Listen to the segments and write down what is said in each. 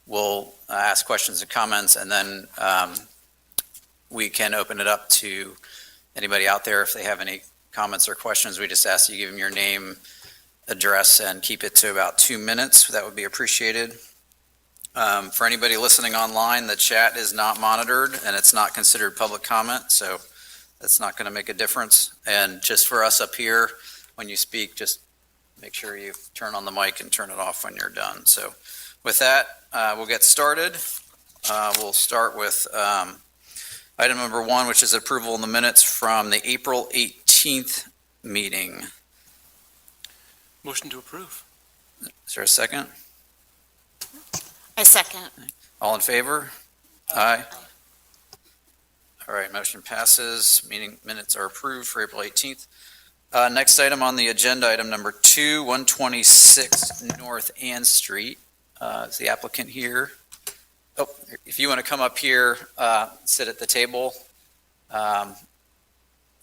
We'll ask questions and comments, and then we can open it up to anybody out there if they have any comments or questions. We just ask you give them your name, address, and keep it to about 2 minutes. That would be appreciated. For anybody listening online, the chat is not monitored and it's not considered public comment, so that's not going to make a difference. And just for us up here, when you speak, just make sure you turn on the mic and turn it off when you're done. So with that, we'll get started. We'll start with item number 1, which is approval in the minutes from the April 18th meeting. Motion to approve. Is there a second? I second. All in favor? Aye. All right, motion passes. Meeting minutes are approved for April 18th. Next item on the agenda, item number 2, 126 North Ann Street. Is the applicant here? Oh, if you want to come up here, sit at the table.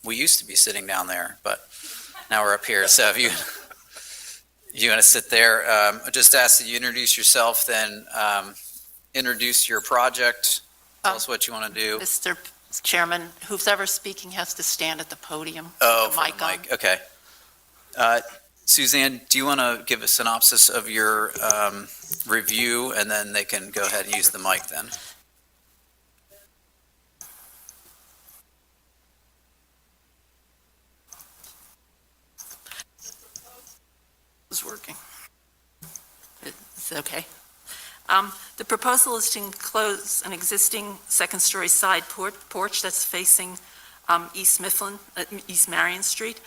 We used to be sitting down there, but now we're up here. So if you want to sit there, I just ask that you introduce yourself, then introduce your project. Tell us what you want to do. Mr. Chairman, who's ever speaking has to stand at the podium. Oh, The mic on. okay. Suzanne, do you want to give a synopsis of your review, and then they can go ahead and use the mic then? It's working. It's okay. The proposal is to enclose an existing second-story side porch that's facing East Marion Street.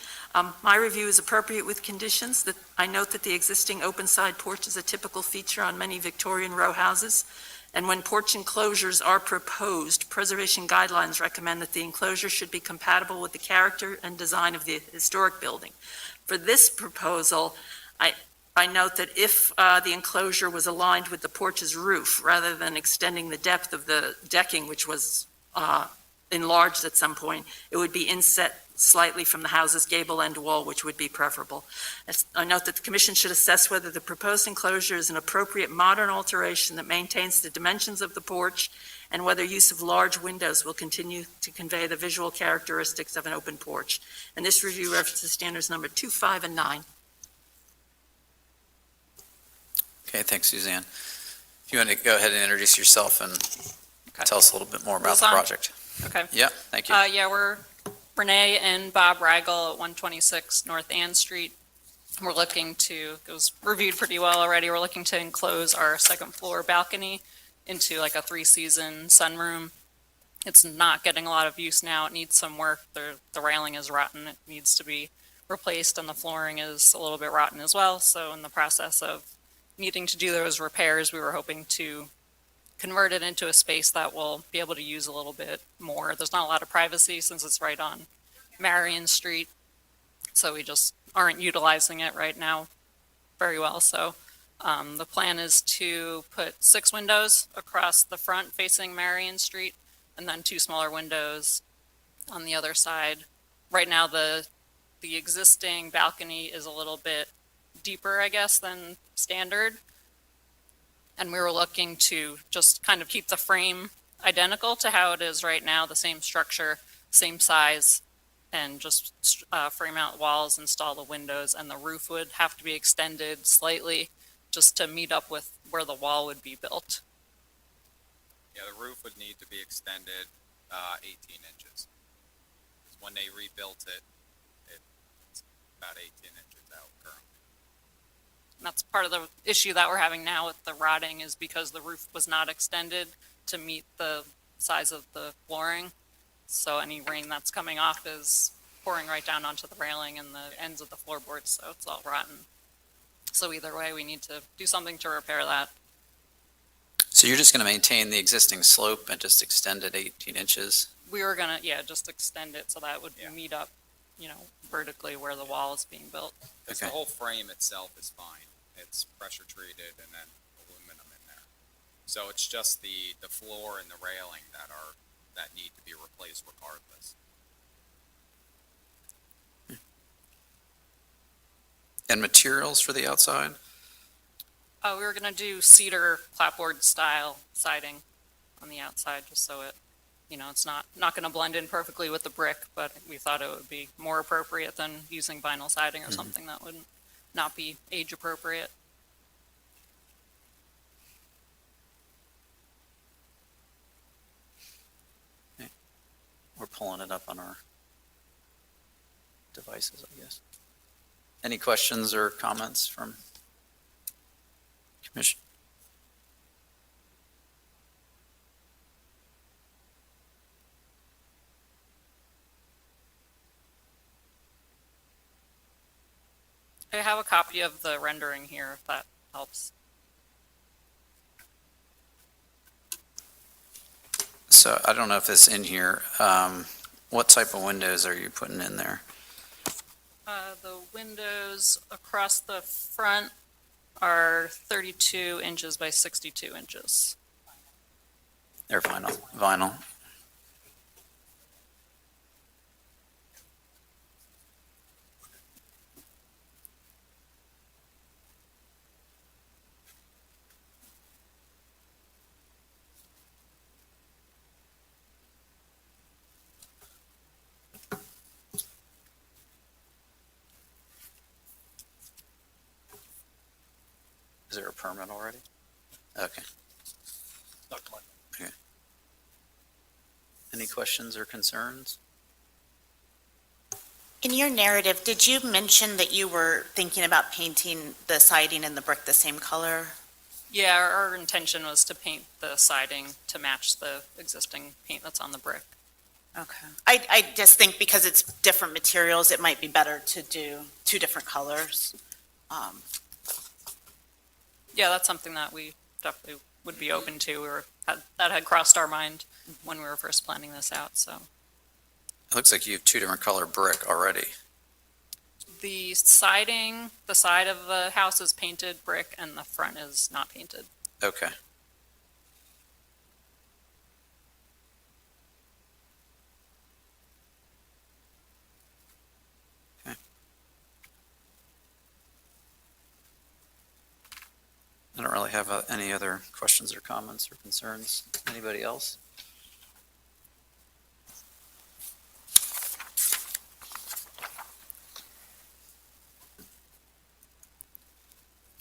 My review is appropriate with conditions. That I note that the existing open side porch is a typical feature on many Victorian row houses, and when porch enclosures are proposed, preservation guidelines recommend that the enclosure should be compatible with the character and design of the historic building. For this proposal, I note that if the enclosure was aligned with the porch's roof, rather than extending the depth of the decking, which was enlarged at some point, it would be inset slightly from the house's gable end wall, which would be preferable. I note that the Commission should assess whether the proposed enclosure is an appropriate modern alteration that maintains the dimensions of the porch, and whether use of large windows will continue to convey the visual characteristics of an open porch. And this review references standards number 2, 5, and 9. Okay, thanks, Suzanne. If you want to go ahead and introduce yourself and tell us a little bit more about the project. Okay. Yeah, thank you. Yeah, we're Renee and Bob Rigel at 126 North Ann Street. We're looking to, it was reviewed pretty well already, we're looking to enclose our second floor balcony into like a 3-season sunroom. It's not getting a lot of use now. It needs some work. The railing is rotten. It needs to be replaced, and the flooring is a little bit rotten as well. So in the process of needing to do those repairs, we were hoping to convert it into a space that we'll be able to use a little bit more. There's not a lot of privacy since it's right on Marion Street, so we just aren't utilizing it right now very well. So the plan is to put 6 windows across the front facing Marion Street, and then 2 smaller windows on the other side. Right now, the existing balcony is a little bit deeper, I guess, than standard. And we were looking to just kind of keep the frame identical to how it is right now, the same structure, same size, and just frame out walls, install the windows, and the roof would have to be extended slightly just to meet up with where the wall would be built. Yeah, the roof would need to be extended 18 inches. When they rebuilt it, it's about 18 inches out currently. And that's part of the issue that we're having now with the rotting, is because the roof was not extended to meet the size of the flooring. So any rain that's coming off is pouring right down onto the railing and the ends of the floorboards, so it's all rotten. So either way, we need to do something to repair that. So you're just going to maintain the existing slope and just extend it 18 inches? We were gonna, just extend it so that would meet up, vertically where the wall is being built. Because the whole frame itself is fine. It's pressure treated and then aluminum in there. So it's just the floor and the railing that need to be replaced regardless. And materials for the outside? We were gonna do cedar clapboard style siding on the outside, just so it, it's not gonna blend in perfectly with the brick, but we thought it would be more appropriate than using vinyl siding or something that would not be age appropriate. We're pulling it up on our devices, I guess. Any questions or comments from commission? I have a copy of the rendering here, if that helps. So I don't know if it's in here. What type of windows are you putting in there? The windows across the front are 32 inches by 62 inches. They're vinyl. Is there a permit already? Okay. Okay. Any questions or concerns? In your narrative, did you mention that you were thinking about painting the siding and the brick the same color? Yeah, our intention was to paint the siding to match the existing paint that's on the brick. Okay. I just think because it's different materials, it might be better to do two different colors. Yeah, that's something that we definitely would be open to, or that had crossed our mind when we were first planning this out, so. It looks like you have two different color brick already. The siding, the side of the house is painted brick and the front is not painted. Okay. I don't really have any other questions or comments or concerns. Anybody else?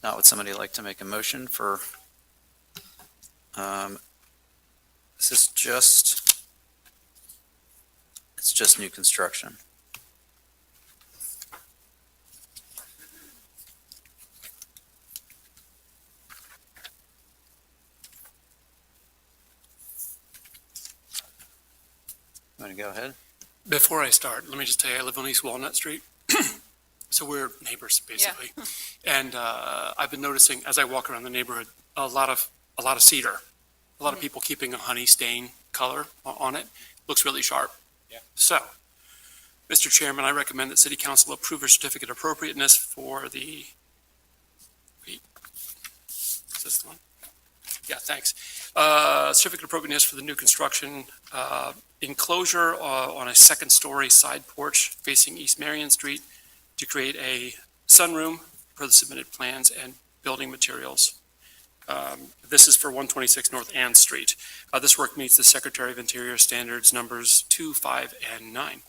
Now, would somebody like to make a motion for, this is it's just new construction. Want to go ahead? Before I start, let me just tell you, I live on East Walnut Street. So we're neighbors, basically. And I've been noticing, as I walk around the neighborhood, a lot of cedar. A lot of people keeping a honey stain color on it. Looks really sharp. Yeah. So, Mr. Chairman, I recommend that City Council approve a certificate of appropriateness for the, wait, is this the one? Yeah, thanks. Certificate of appropriateness for the new construction enclosure on a second-story side porch facing East Marion Street to create a sunroom per the submitted plans and building materials. This is for 126 North Ann Street. This work meets the Secretary of Interior standards numbers 2, 5, and 9.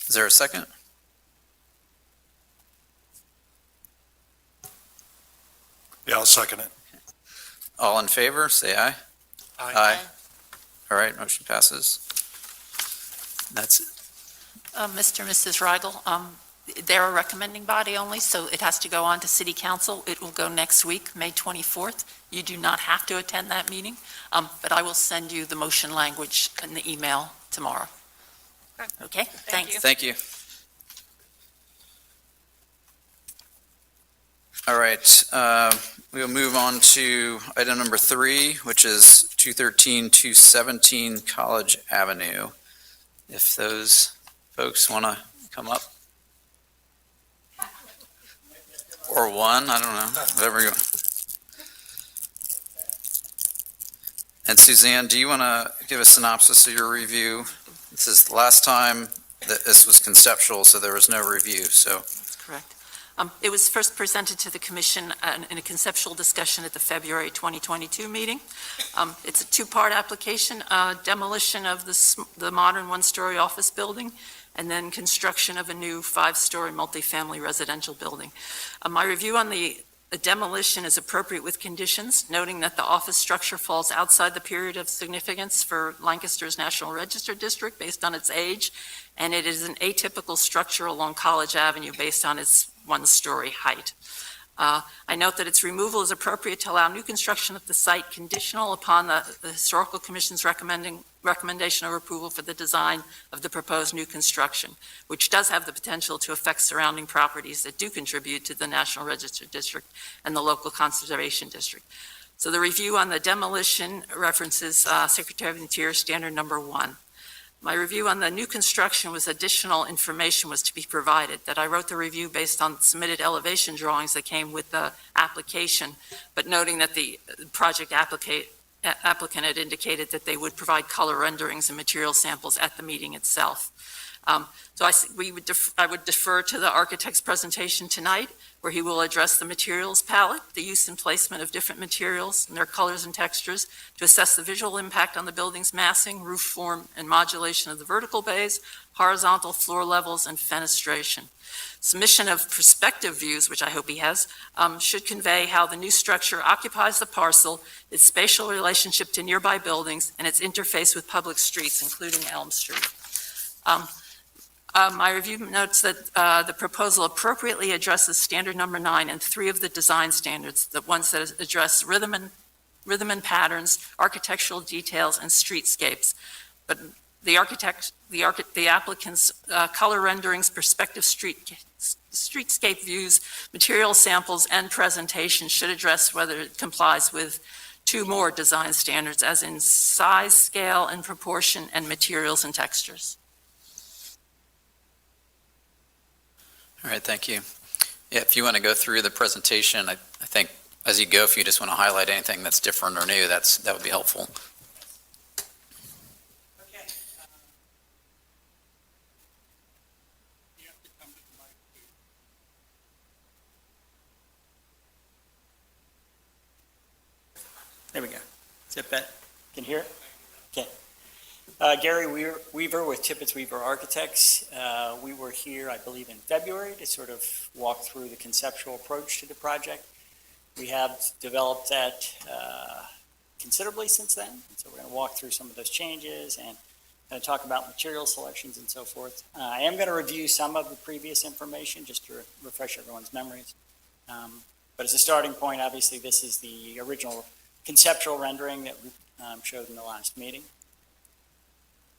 Is there a second? Yeah, I'll second it. All in favor, say aye. Aye. All right, motion passes. That's it. Mr. and Mrs. Rigel, they're a recommending body only, so it has to go on to City Council. It will go next week, May 24th. You do not have to attend that meeting, but I will send you the motion language in the email tomorrow. Okay, thanks. you. Thank you. All right, we'll move on to item number 3, which is 213-217 College Avenue. If those folks want to come up. Or one, I don't know, whatever you want. And Suzanne, do you want to give a synopsis of your review? This is the last time that this was conceptual, so there was no review, so. That's correct. It was first presented to the commission in a conceptual discussion at the February 2022 meeting. It's a two-part application, demolition of the modern one-story office building, and then construction of a new five-story multifamily residential building. My review on the demolition is appropriate with conditions, noting that the office structure falls outside the period of significance for Lancaster's National Register District based on its age, and it is an atypical structure along College Avenue based on its one-story height. I note that its removal is appropriate to allow new construction of the site conditional upon the Historical Commission's recommendation of approval for the design of the proposed new construction, which does have the potential to affect surrounding properties that do contribute to the National Register District and the local conservation district. So the review on the demolition references Secretary of the Interior Standard Number 1. My review on the new construction was additional information was to be provided, that I wrote the review based on submitted elevation drawings that came with the application, but noting that the project applicant had indicated that they would provide color renderings and material samples at the meeting itself. So I would defer to the architect's presentation tonight, where he will address the materials palette, the use and placement of different materials and their colors and textures to assess the visual impact on the building's massing, roof form, and modulation of the vertical bays, horizontal floor levels, and fenestration. Submission of perspective views, which I hope he has, should convey how the new structure occupies the parcel, its spatial relationship to nearby buildings, and its interface with public streets, including Elm Street. My review notes that the proposal appropriately addresses standard number 9 and 3 of the design standards, the ones that address rhythm and patterns, architectural details, and streetscapes. But the applicant's color renderings, perspective streetscape views, material samples, and presentation should address whether it complies with 2 more design standards, as in size, scale, and proportion, and materials and textures. All right, thank you. Yeah, if you want to go through the presentation, I think as you go, if you just want to highlight anything that's different or new, that would be helpful. Okay. You have to come to the mic, please. There we go. Is that better? Can you hear it? Okay. Gary Weaver with Tippett Weaver Architects. We were here, I believe, in February to sort of walk through the conceptual approach to the project. We have developed that considerably since then, so we're going to walk through some of those changes and kind of talk about material selections and so forth. I am going to review some of the previous information just to refresh everyone's memories. But as a starting point, obviously, this is the original conceptual rendering that we showed in the last meeting.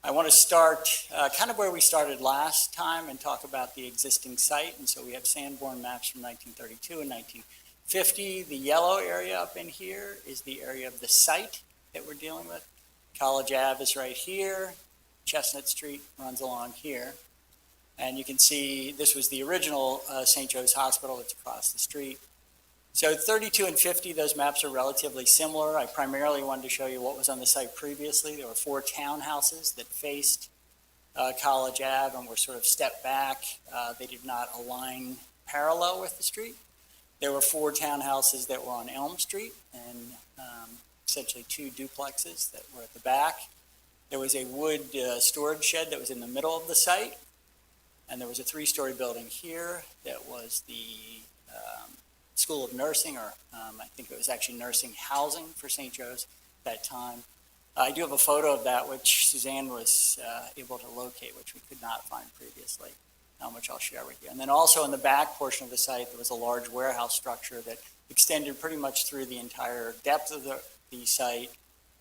I want to start kind of where we started last time and talk about the existing site. And so we have Sanborn maps from 1932 and 1950. The yellow area up in here is the area of the site that we're dealing with. College Ave is right here. Chestnut Street runs along here. And you can see this was the original St. Joe's Hospital that's across the street. So 32 and 50, those maps are relatively similar. I primarily wanted to show you what was on the site previously. There were 4 townhouses that faced College Ave and were sort of stepped back. They did not align parallel with the street. There were 4 townhouses that were on Elm Street and essentially 2 duplexes that were at the back. There was a wood storage shed that was in the middle of the site. And there was a 3-story building here that was the School of Nursing, or I think it was actually nursing housing for St. Joe's at that time. I do have a photo of that, which Suzanne was able to locate, which we could not find previously, which I'll share with you. And then also in the back portion of the site, there was a large warehouse structure that extended pretty much through the entire depth of the site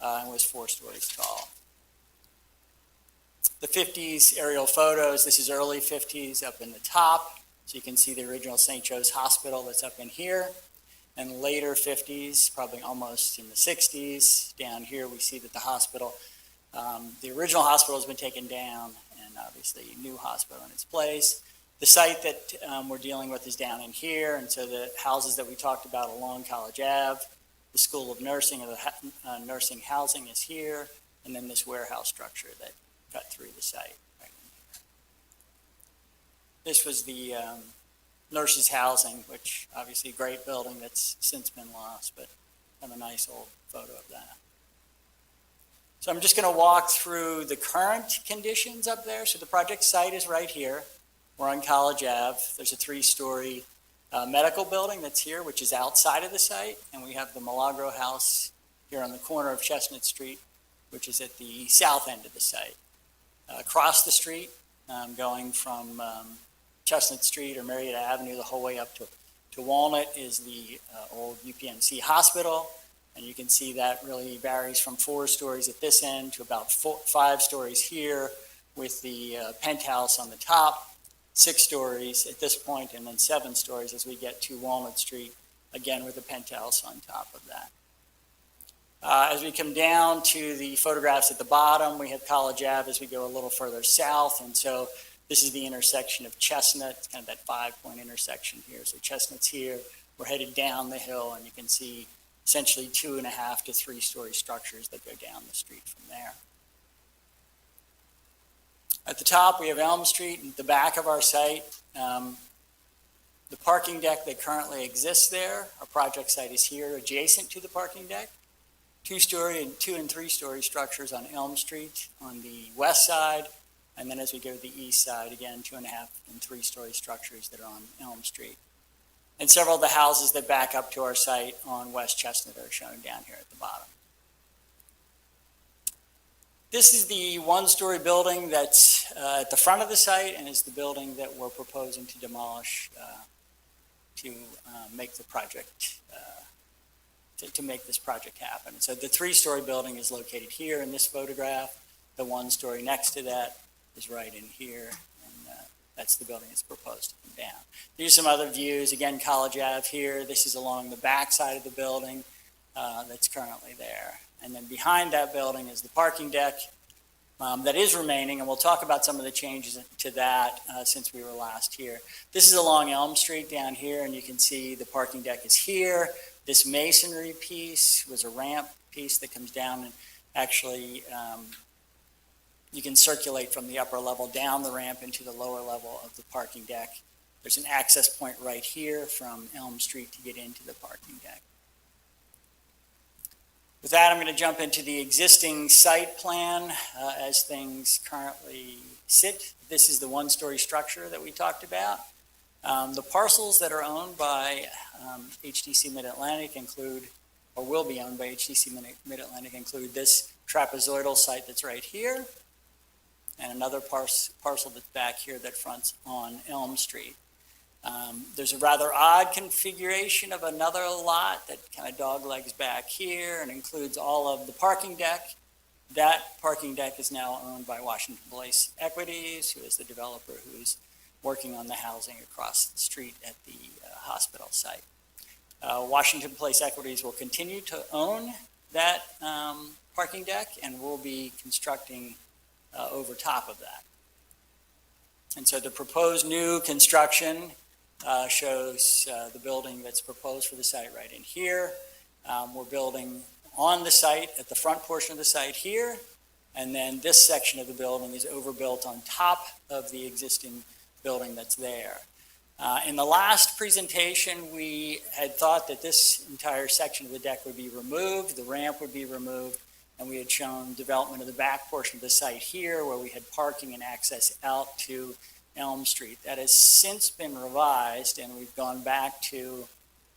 and was 4 stories tall. The 50s aerial photos, this is early 50s up in the top. So you can see the original St. Joe's Hospital that's up in here. And later 50s, probably almost in the 60s, down here we see that the hospital, the original hospital has been taken down, and obviously a new hospital in its place. The site that we're dealing with is down in here, and so the houses that we talked about along College Ave, the School of Nursing or the nursing housing is here, and then this warehouse structure that cut through the site. This was the nurses' housing, which obviously a great building that's since been lost, but have a nice old photo of that. So I'm just going to walk through the current conditions up there. So the project site is right here. We're on College Ave. There's a 3-story medical building that's here, which is outside of the site. And we have the Milagro House here on the corner of Chestnut Street, which is at the south end of the site. Across the street, going from Chestnut Street or Marietta Avenue the whole way up to Walnut is the old UPMC hospital. And you can see that really varies from 4 stories at this end to about 5 stories here with the penthouse on the top, 6 stories at this point, and then 7 stories as we get to Walnut Street, again with a penthouse on top of that. As we come down to the photographs at the bottom, we have College Ave as we go a little further south. And so this is the intersection of Chestnut. It's kind of that 5-point intersection here. So Chestnut's here. We're headed down the hill, and you can see essentially 2.5 to 3-story structures that go down the street from there. At the top, we have Elm Street. At the back of our site, the parking deck that currently exists there, our project site is here adjacent to the parking deck. 2-story and 2- and 3-story structures on Elm Street on the west side. And then as we go to the east side, again, 2.5 and 3-story structures that are on Elm Street. And several of the houses that back up to our site on West Chestnut are shown down here at the bottom. This is the 1-story building that's at the front of the site and is the building that we're proposing to demolish to make the project, to make this project happen. So the 3-story building is located here in this photograph. The 1-story next to that is right in here. That's the building that's proposed to come down. Here's some other views. Again, College Ave here. This is along the back side of the building that's currently there. And then behind that building is the parking deck that is remaining, and we'll talk about some of the changes to that since we were last here. This is along Elm Street down here, and you can see the parking deck is here. This masonry piece was a ramp piece that comes down and actually you can circulate from the upper level down the ramp into the lower level of the parking deck. There's an access point right here from Elm Street to get into the parking deck. With that, I'm going to jump into the existing site plan as things currently sit. This is the 1-story structure that we talked about. The parcels that are owned by HDC Mid-Atlantic include, or will be owned by HDC Mid-Atlantic include this trapezoidal site that's right here, and another parcel that's back here that fronts on Elm Street. There's a rather odd configuration of another lot that kind of doglegs back here and includes all of the parking deck. That parking deck is now owned by Washington Place Equities, who is the developer who's working on the housing across the street at the hospital site. Washington Place Equities will continue to own that parking deck and will be constructing over top of that. And so the proposed new construction shows the building that's proposed for the site right in here. We're building on the site at the front portion of the site here, and then this section of the building is overbuilt on top of the existing building that's there. In the last presentation, we had thought that this entire section of the deck would be removed, the ramp would be removed, and we had shown development of the back portion of the site here where we had parking and access out to Elm Street. That has since been revised, and we've gone back to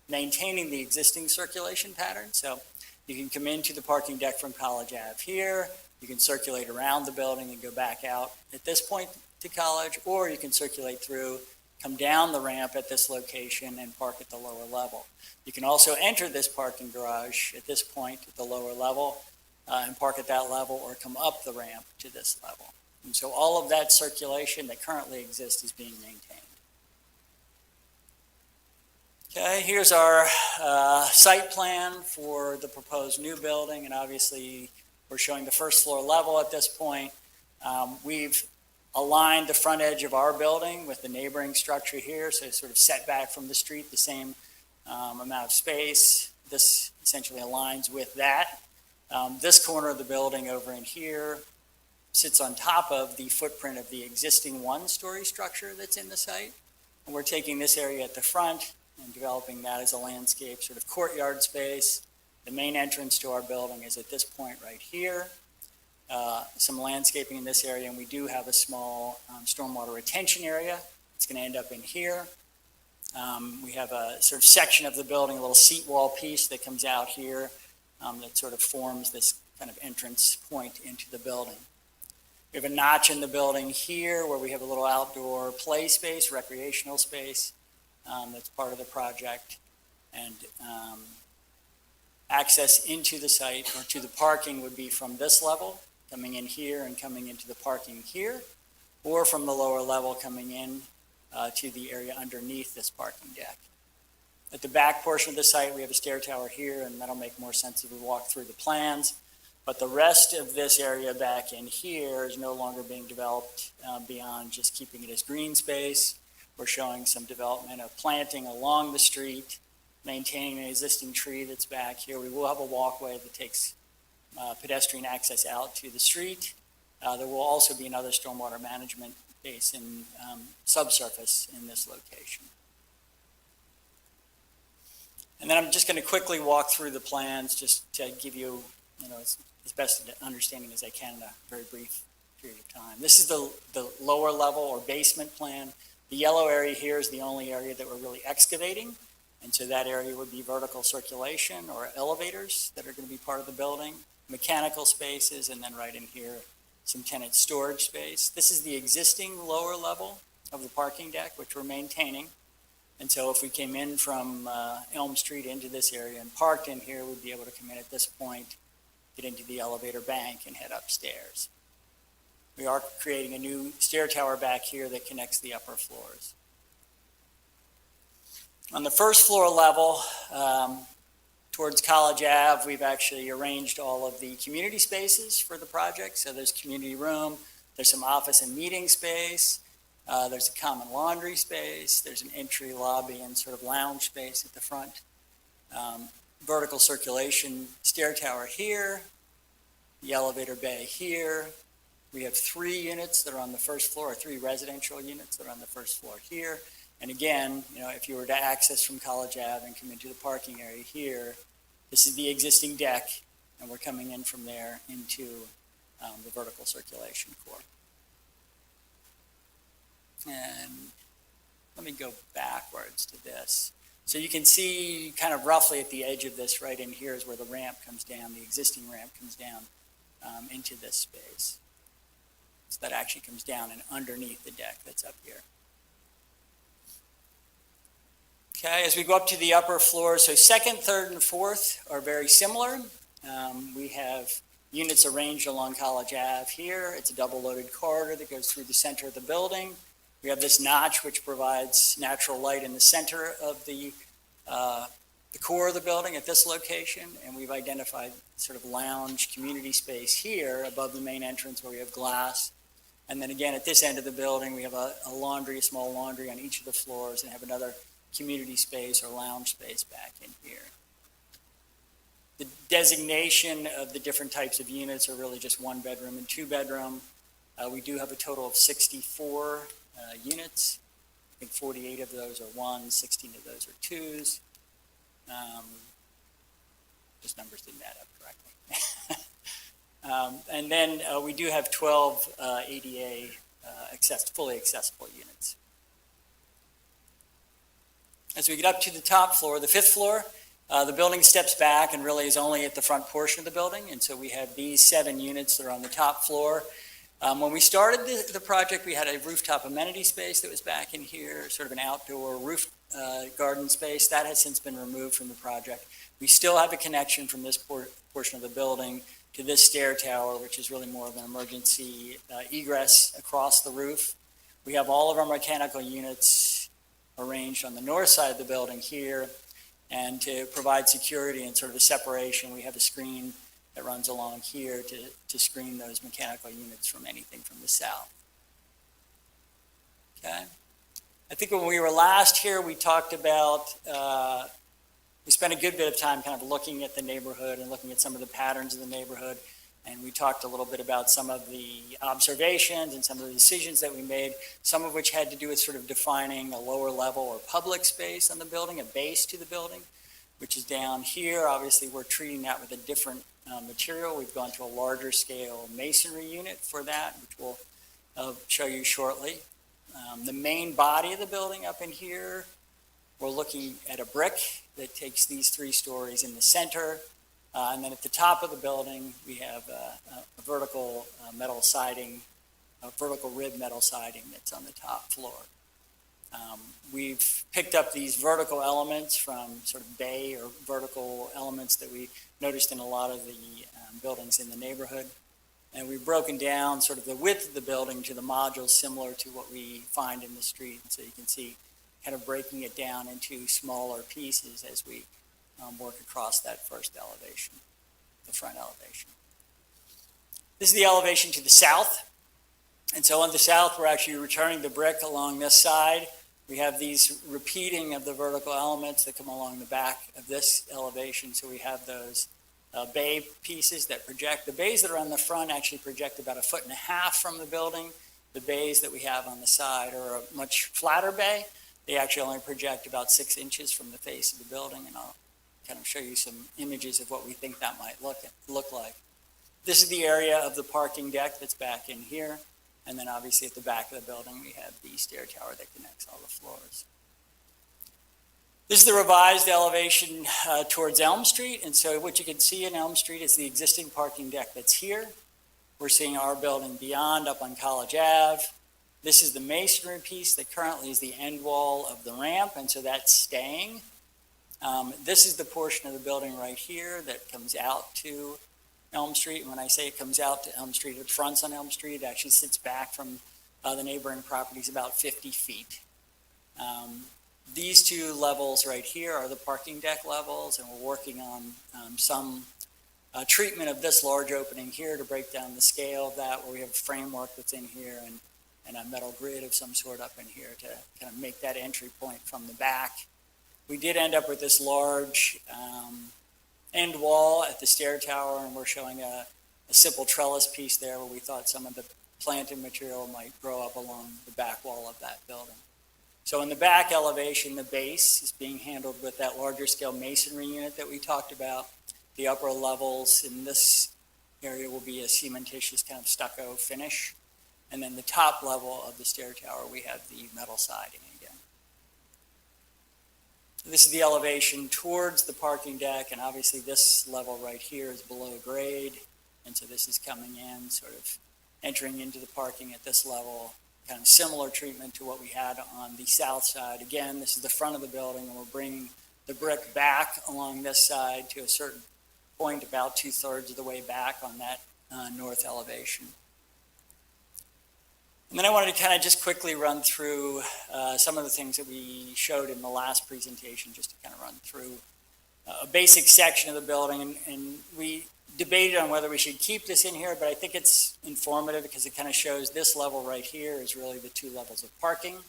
maintaining the existing circulation pattern. So you can come into the parking deck from College Ave here, you can circulate around the building and go back out at this point to College, or you can circulate through, come down the ramp at this location and park at the lower level. You can also enter this parking garage at this point at the lower level and park at that level, or come up the ramp to this level. And so all of that circulation that currently exists is being maintained. Okay, here's our site plan for the proposed new building, and obviously we're showing the first floor level at this point. We've aligned the front edge of our building with the neighboring structure here, so it's sort of set back from the street, the same amount of space. This essentially aligns with that. This corner of the building over in here sits on top of the footprint of the existing 1-story structure that's in the site And we're taking this area at the front and developing that as a landscape sort of courtyard space. The main entrance to our building is at this point right here. Some landscaping in this area, and we do have a small stormwater retention area. It's going to end up in here. We have a sort of section of the building, a little seat wall piece that comes out here that sort of forms this kind of entrance point into the building. We have a notch in the building here where we have a little outdoor play space, recreational space that's part of the project. And access into the site or to the parking would be from this level, coming in here and coming into the parking here, or from the lower level coming in to the area underneath this parking deck. At the back portion of the site, we have a stair tower here, and that'll make more sense if we walk through the plans. But the rest of this area back in here is no longer being developed beyond just keeping it as green space. We're showing some development of planting along the street, maintaining an existing tree that's back here. We will have a walkway that takes pedestrian access out to the street. There will also be another stormwater management basin subsurface in this location. And then I'm just going to quickly walk through the plans just to give you, as best an understanding as I can in a very brief period of time. This is the lower level or basement plan. The yellow area here is the only area that we're really excavating. And so that area would be vertical circulation or elevators that are going to be part of the building, mechanical spaces, and then right in here, some tenant storage space. This is the existing lower level of the parking deck, which we're maintaining. And so if we came in from Elm Street into this area and parked in here, we'd be able to come in at this point, get into the elevator bank and head upstairs. We are creating a new stair tower back here that connects the upper floors. On the first floor level, towards College Ave, we've actually arranged all of the community spaces for the project. So there's community room, there's some office and meeting space, there's a common laundry space, there's an entry lobby and sort of lounge space at the front. Vertical circulation stair tower here, the elevator bay here. We have 3 units that are on the first floor, or 3 residential units that are on the first floor here. And again, if you were to access from College Ave and come into the parking area here, this is the existing deck, and we're coming in from there into the vertical circulation core. And let me go backwards to this. So you can see kind of roughly at the edge of this right in here is where the ramp comes down, the existing ramp comes down into this space. So that actually comes down and underneath the deck that's up here. Okay, as we go up to the upper floors, so second, third, and fourth are very similar. We have units arranged along College Ave here. It's a double-loaded corridor that goes through the center of the building. We have this notch which provides natural light in the center of the core of the building at this location, and we've identified sort of lounge community space here above the main entrance where we have glass. And then again, at this end of the building, we have a laundry, a small laundry on each of the floors, and have another community space or lounge space back in here. The designation of the different types of units are really just 1 bedroom and 2 bedroom. We do have a total of 64 units. I think 48 of those are 1s, 16 of those are 2s. Those numbers didn't add up correctly. And then we do have 12 ADA fully accessible units. As we get up to the top floor, the 5th floor, the building steps back and really is only at the front portion of the building. And so we have these 7 units that are on the top floor. When we started the project, we had a rooftop amenity space that was back in here, sort of an outdoor roof garden space. That has since been removed from the project. We still have a connection from this portion of the building to this stair tower, which is really more of an emergency egress across the roof. We have all of our mechanical units arranged on the north side of the building here. And to provide security and sort of a separation, we have a screen that runs along here to screen those mechanical units from anything from the south. Okay. I think when we were last here, we talked about, we spent a good bit of time kind of looking at the neighborhood and looking at some of the patterns of the neighborhood. And we talked a little bit about some of the observations and some of the decisions that we made, some of which had to do with sort of defining a lower level or public space on the building, a base to the building, which is down here. Obviously, we're treating that with a different material. We've gone to a larger scale masonry unit for that, which we'll show you shortly. The main body of the building up in here, we're looking at a brick that takes these 3 stories in the center. And then at the top of the building, we have a vertical metal siding, a vertical rib metal siding that's on the top floor. We've picked up these vertical elements from sort of bay or vertical elements that we noticed in a lot of the buildings in the neighborhood. And we've broken down sort of the width of the building to the modules similar to what we find in the street. And so you can see kind of breaking it down into smaller pieces as we work across that first elevation, the front elevation. This is the elevation to the south. And so on the south, we're actually returning the brick along this side. We have these repeating of the vertical elements that come along the back of this elevation. So we have those bay pieces that project. The bays that are on the front actually project about 1.5 feet from the building. The bays that we have on the side are a much flatter bay. They actually only project about 6 inches from the face of the building, and I'll kind of show you some images of what we think that might look like. This is the area of the parking deck that's back in here, and then obviously at the back of the building we have the stair tower that connects all the floors. This is the revised elevation towards Elm Street, and so what you can see in Elm Street is the existing parking deck that's here. We're seeing our building beyond up on College Ave. This is the masonry piece that currently is the end wall of the ramp, and so that's staying. This is the portion of the building right here that comes out to Elm Street. And when I say it comes out to Elm Street, it fronts on Elm Street. It actually sits back from the neighboring properties about 50 feet. These 2 levels right here are the parking deck levels, and we're working on some treatment of this large opening here to break down the scale of that, where we have a framework that's in here and a metal grid of some sort up in here to kind of make that entry point from the back. We did end up with this large end wall at the stair tower, and we're showing a simple trellis piece there where we thought some of the planted material might grow up along the back wall of that building. So in the back elevation, the base is being handled with that larger scale masonry unit that we talked about. The upper levels in this area will be a cementitious kind of stucco finish. And then the top level of the stair tower, we have the metal siding again. This is the elevation towards the parking deck, and obviously this level right here is below grade. And so this is coming in, sort of entering into the parking at this level, kind of similar treatment to what we had on the south side. Again, this is the front of the building, and we're bringing the brick back along this side to a certain point, about 2/3 of the way back on that north elevation. And then I wanted to kind of just quickly run through some of the things that we showed in the last presentation, just to kind of run through a basic section of the building. And we debated on whether we should keep this in here, but I think it's informative because it kind of shows this level right here is really the 2 levels of parking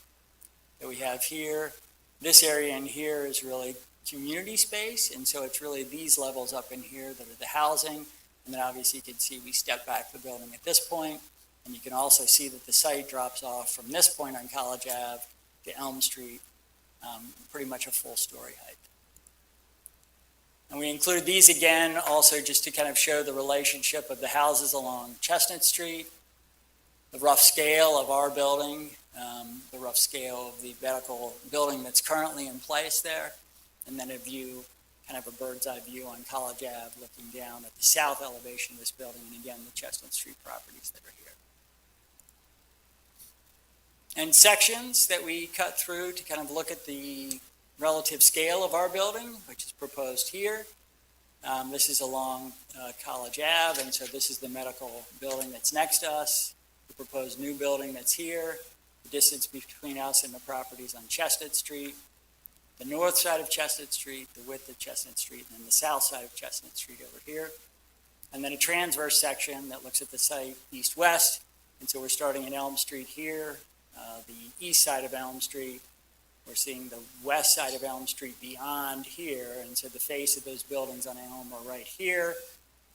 that we have here. This area in here is really community space, and so it's really these levels up in here that are the housing. And then obviously you can see we step back the building at this point. And you can also see that the site drops off from this point on College Ave to Elm Street, pretty much a full story height. And we include these again also just to kind of show the relationship of the houses along Chestnut Street, the rough scale of our building, the rough scale of the medical building that's currently in place there, and then a view, kind of a bird's eye view on College Ave looking down at the south elevation of this building, and again, the Chestnut Street properties that are here. And sections that we cut through to kind of look at the relative scale of our building, which is proposed here. This is along College Ave, and so this is the medical building that's next to us, the proposed new building that's here, the distance between us and the properties on Chestnut Street, the north side of Chestnut Street, the width of Chestnut Street, and then the south side of Chestnut Street over here. And then a transverse section that looks at the site east-west, and so we're starting in Elm Street here, the east side of Elm Street. We're seeing the west side of Elm Street beyond here, and so the face of those buildings on Elm are right here.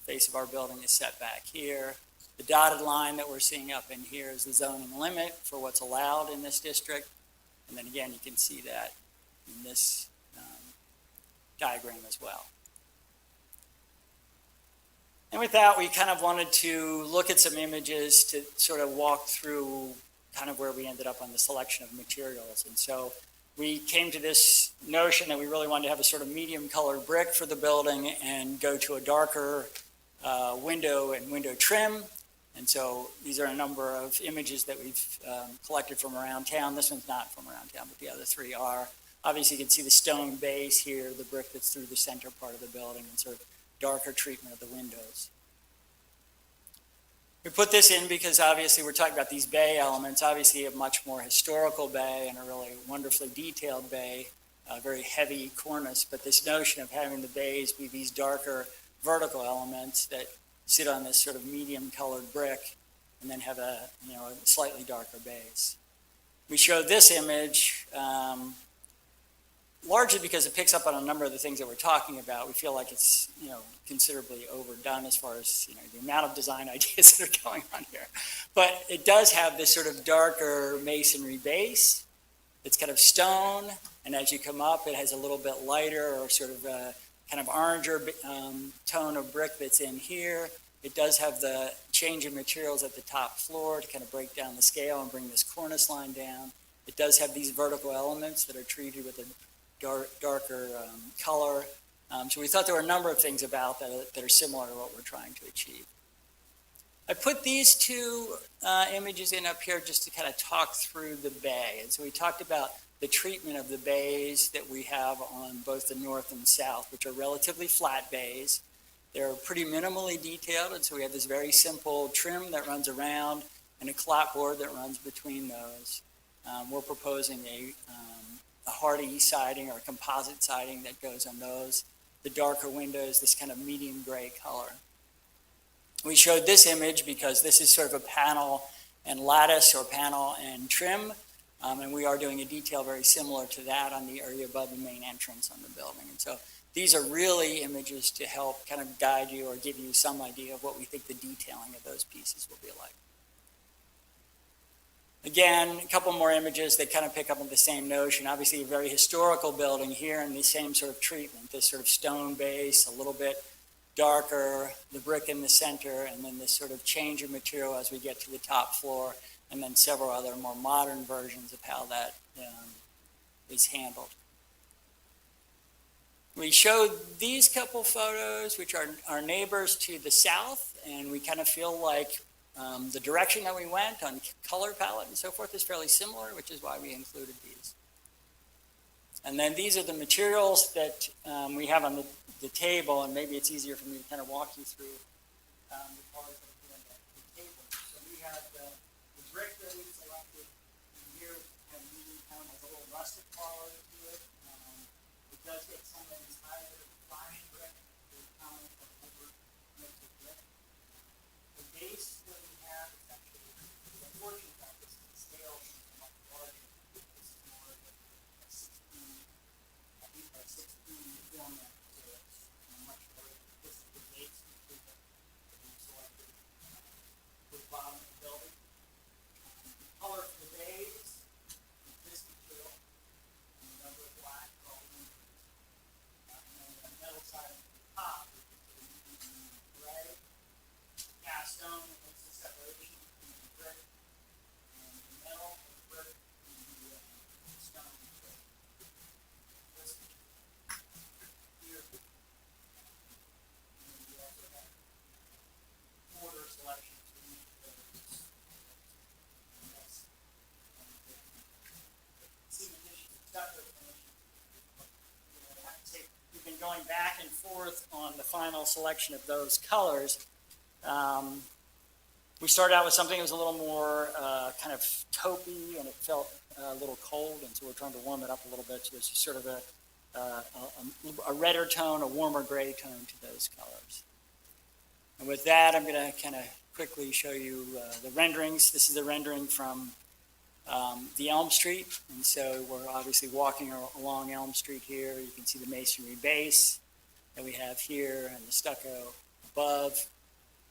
face of our building is set back here. The dotted line that we're seeing up in here is the zoning limit for what's allowed in this district. And then again, you can see that in this diagram as well. And with that, we kind of wanted to look at some images to sort of walk through kind of where we ended up on the selection of materials. And so we came to this notion that we really wanted to have a sort of medium colored brick for the building and go to a darker window and window trim. And so these are a number of images that we've collected from around town. This one's not from around town, but the other three are. Obviously, you can see the stone base here, the brick that's through the center part of the building, and sort of darker treatment of the windows. We put this in because obviously we're talking about these bay elements, obviously a much more historical bay and a really wonderfully detailed bay, a very heavy cornice, but this notion of having the bays be these darker vertical elements that sit on this sort of medium colored brick and then have a slightly darker base. We showed this image largely because it picks up on a number of the things that we're talking about. We feel like it's considerably overdone as far as the amount of design ideas that are going on here. But it does have this sort of darker masonry base. It's kind of stone, and as you come up, it has a little bit lighter or sort of a kind of oranger tone of brick that's in here. It does have the change in materials at the top floor to kind of break down the scale and bring this cornice line down. It does have these vertical elements that are treated with a darker color. So we thought there were a number of things about that are similar to what we're trying to achieve. I put these two images in up here just to kind of talk through the bay. And so we talked about the treatment of the bays that we have on both the north and south, which are relatively flat bays. They're pretty minimally detailed, and so we have this very simple trim that runs around and a clapboard that runs between those. We're proposing a hardy siding or composite siding that goes on those. The darker windows, this kind of medium gray color. We showed this image because this is sort of a panel and lattice or panel and trim, and we are doing a detail very similar to that on the area above the main entrance on the building. And so these are really images to help kind of guide you or give you some idea of what we think the detailing of those pieces will be like. Again, a couple more images that kind of pick up on the same notion. Obviously, a very historical building here and the same sort of treatment, this sort of stone base, a little bit darker, the brick in the center, and then this sort of change of material as we get to the top floor, and then several other more modern versions of how that is handled. We showed these couple photos, which are our neighbors to the south, and we kind of feel like the direction that we went on color palette and so forth is fairly similar, which is why we included these. And then these are the materials that we have on the table, and maybe it's easier for me to kind of walk you through the colors that are on the table. So we have the brick that we selected here, kind of medium tone, has a little rustic quality to it. It does get some of these higher fine brick, the common from over mixed with brick. The base that we have is actually, the portion of this is the scale is much larger. This is more of a 16, I think a 16 format, so it's much larger. This is the base material that we selected for the bottom of the building. The color for the base is this material, and the number of black for all the windows. And then the metal side at the top, which is the gray. Cast stone, it's the separation between the brick and the metal, the brick and the stone. So this here, and then we also have mortar selection to each of those. And that's cementation, stucco finish. I have to say, we've been going back and forth on the final selection of those colors. We started out with something that was a little more kind of taupey, and it felt a little cold, and so we're trying to warm it up a little bit. So it's just sort of a redder tone, a warmer gray tone to those colors. And with that, I'm going to kind of quickly show you the renderings. This is the rendering from the Elm Street, and so we're obviously walking along Elm Street here. You can see the masonry base that we have here and the stucco above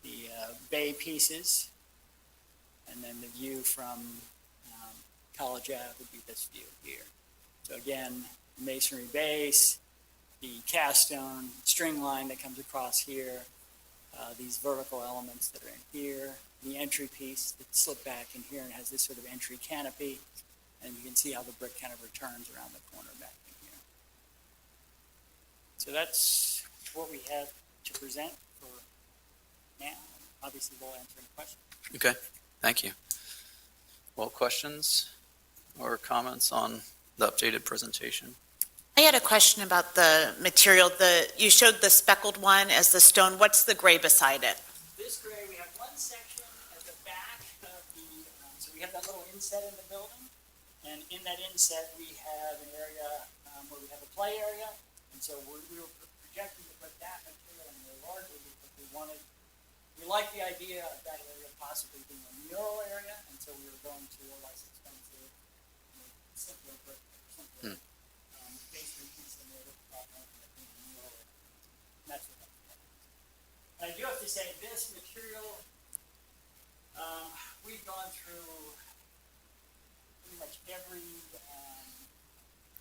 the bay pieces. And then the view from College Ave would be this view here. So again, masonry base, the cast stone string line that comes across here, these vertical elements that are in here, the entry piece that slip back in here and has this sort of entry canopy, and you can see how the brick kind of returns around the corner back in here. So that's what we have to present for now. Obviously, we'll answer any questions. Okay, thank you. Well, questions or comments on the updated presentation? I had a question about the material. You showed the speckled one as the stone. What's the gray beside it? This gray, we have one section at the back of the, so we have that little inset in the building. And in that inset, we have an area where we have a play area. And so we were projecting to put that material in there largely because we like the idea of that area possibly being a mural area. And so we were going to a less expensive, simpler brick, simpler basement piece than the mural area. And that's what that's about. And I do have to say, this material, we've gone through pretty much every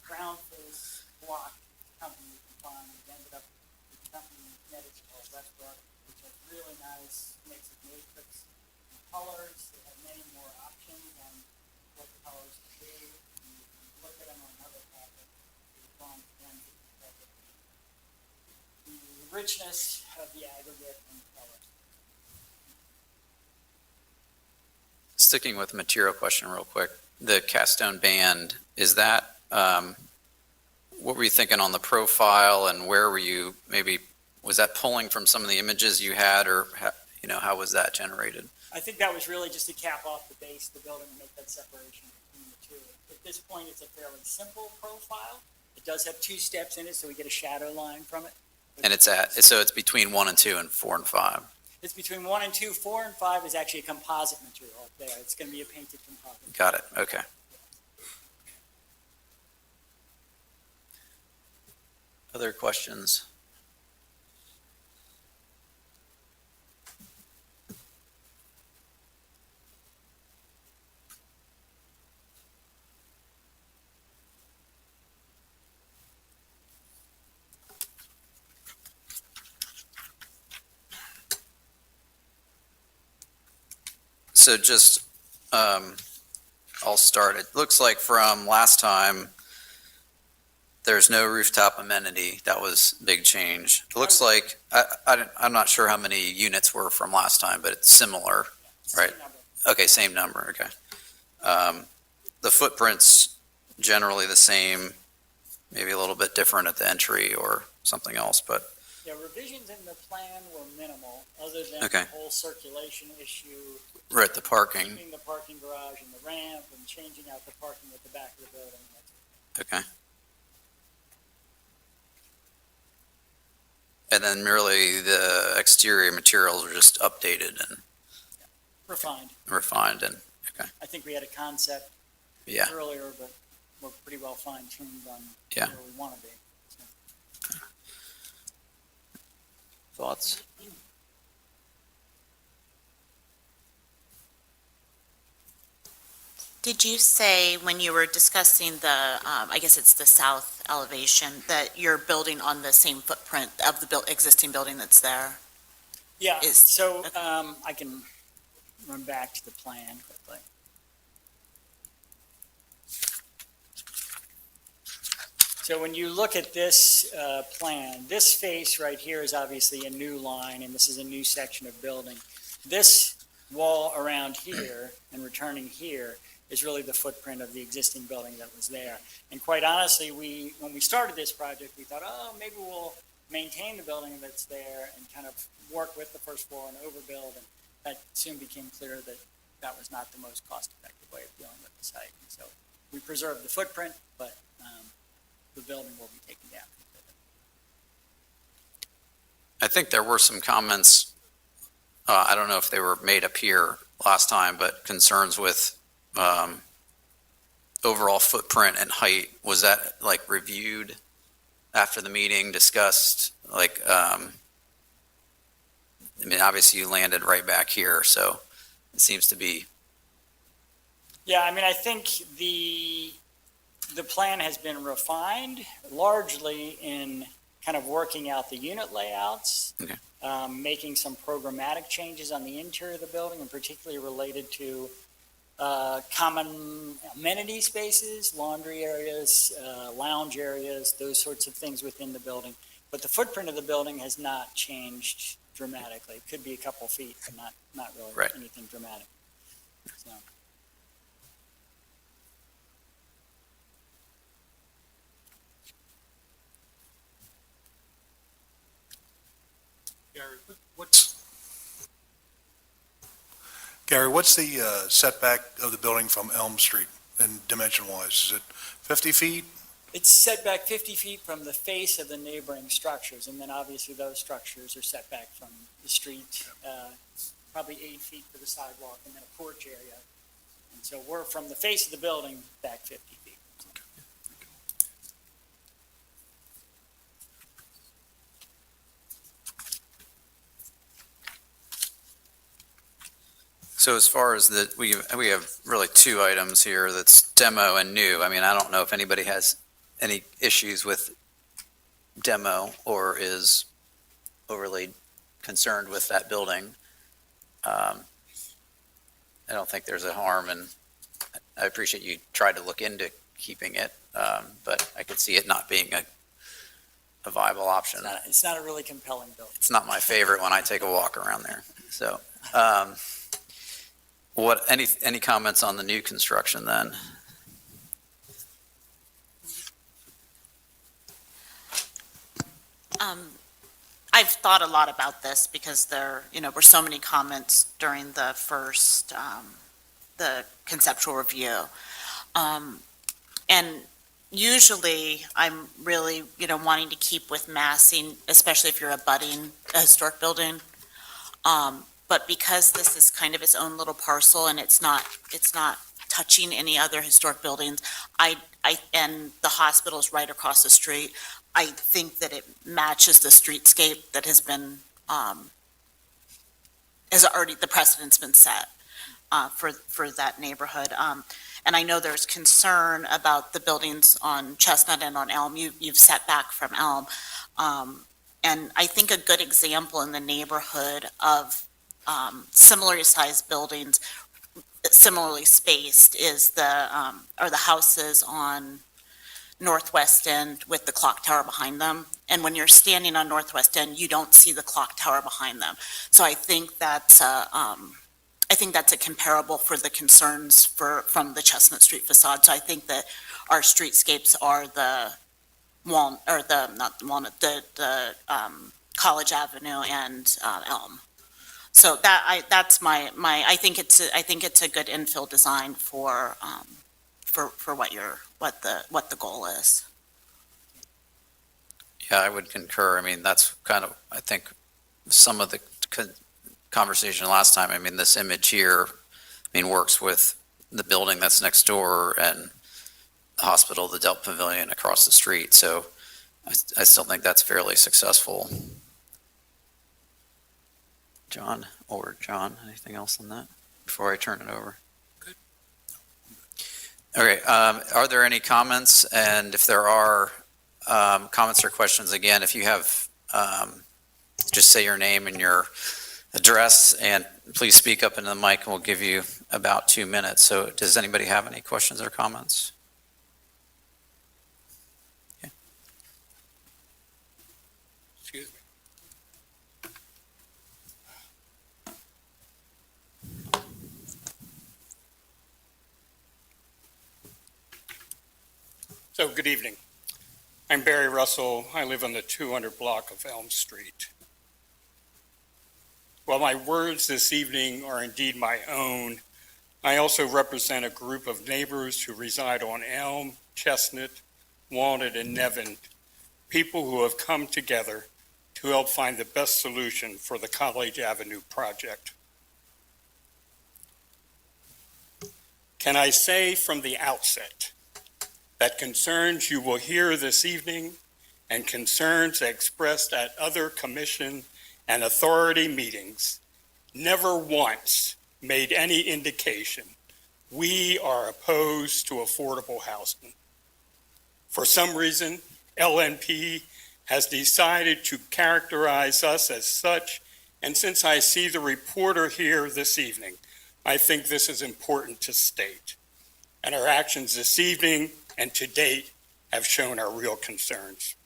ground face block company we can find. We've ended up with a company in Connecticut called Westbrook, which has really nice mix of matrix and colors. They have many more options on what the colors can be. And you can look at them on another project. We've gone again to the richness of the aggregate and the color. Sticking with the material question real quick, the cast stone band, is that, what were you thinking on the profile and where were you, maybe, was that pulling from some of the images you had or, how was that generated? I think that was really just to cap off the base of the building and make that separation between the two. At this point, it's a fairly simple profile. It does have two steps in it, so we get a shadow line from it. And so it's between 1 and 2 and 4 and 5? It's between 1 and 2. 4 and 5 is actually a composite material up there. It's going to be a painted composite. Got it, okay. Other questions? So just, I'll start. It looks like from last time, there's no rooftop amenity. That was a big change. It looks like, I'm not sure how many units were from last time, but it's similar. Right. Same number. Okay, same number, okay. The footprint's generally the same, maybe a little bit different at the entry or something else, but, Yeah, revisions in the plan were minimal, other than Okay. the whole circulation issue, we're at the parking, keeping the parking garage and the ramp, and changing out the parking at the back of the building. okay. And then merely the exterior materials are just updated and Refined. refined and, I think we had a concept yeah, earlier, but we're pretty well fine-tuned on Yeah. where we want to be. So, thoughts? Did you say when you were discussing the, I guess it's the south elevation, that you're building on the same footprint of the existing building that's there? Yeah, Is- so I can run back to the plan quickly. So when you look at this plan, this face right here is obviously a new line, and this is a new section of building. This wall around here and returning here is really the footprint of the existing building that was there. And quite honestly, when we started this project, we thought, oh, maybe we'll maintain the building that's there and kind of work with the first floor and overbuild. And that soon became clear that that was not the most cost-effective way of dealing with the site. And so we preserved the footprint, but the building will be taken down. I think there were some comments, I don't know if they were made up here last time, but concerns with overall footprint and height. Was that like reviewed after the meeting, discussed, like, I mean, obviously you landed right back here, so it seems to be, Yeah, I mean, I think the plan has been refined largely in kind of working out the unit layouts. Okay. Making some programmatic changes on the interior of the building, and particularly related to common amenity spaces, laundry areas, lounge areas, those sorts of things within the building. But the footprint of the building has not changed dramatically. It could be a couple feet, but not really Right. anything dramatic. So. Gary, what's the setback of the building from Elm Street in dimension-wise? Is it 50 feet? It's set back 50 feet from the face of the neighboring structures, and then obviously those structures are set back from the street, probably 8 feet for the sidewalk, and then a porch area. And so we're from the face of the building back 50 feet. so as far as we have really two items here, that's demo and new. I mean, I don't know if anybody has any issues with demo or is overly concerned with that building. I don't think there's a harm, and I appreciate you tried to look into keeping it, but I could see it not being a viable option. It's not a really compelling building. It's not my favorite when I take a walk around there. So, any comments on the new construction then? I've thought a lot about this because there, were so many comments during the first, the conceptual review. And usually I'm really, wanting to keep with massing, especially if you're abutting a historic building. But because this is kind of its own little parcel and it's not touching any other historic buildings, and the hospital is right across the street, I think that it matches the streetscape that has been, the precedent's been set for that neighborhood. And I know there's concern about the buildings on Chestnut and on Elm. You've set back from Elm. And I think a good example in the neighborhood of similarly sized buildings, similarly spaced, is are the houses on Northwest End with the clock tower behind them. And when you're standing on Northwest End, you don't see the clock tower behind them. So I think that's a comparable for the concerns from the Chestnut Street facade. So I think that our streetscapes are the College Avenue and Elm. So that's I think it's a good infill design for what the goal is. Yeah, I would concur. I mean, that's kind of, I think, some of the conversation last time. I mean, this image here, works with the building that's next door and the hospital, the Delp Pavilion across the street. So I still think that's fairly successful. John, anything else on that before I turn it over? Good. Okay, are there any comments? And if there are comments or questions, again, if you have, just say your name and your address, and please speak up into the mic, and we'll give you about 2 minutes. So does anybody have any questions or comments? Okay. Excuse me. So, good evening. I'm Barry Russell. I live on the 200 block of Elm Street. While my words this evening are indeed my own, I also represent a group of neighbors who reside on Elm, Chestnut, Walnut, and Nevin, people who have come together to help find the best solution for the College Avenue project. Can I say from the outset that concerns you will hear this evening and concerns expressed at other commission and authority meetings never once made any indication we are opposed to affordable housing. For some reason, LNP has decided to characterize us as such, and since I see the reporter here this evening, I think this is important to state. And our actions this evening and to date have shown our real concerns.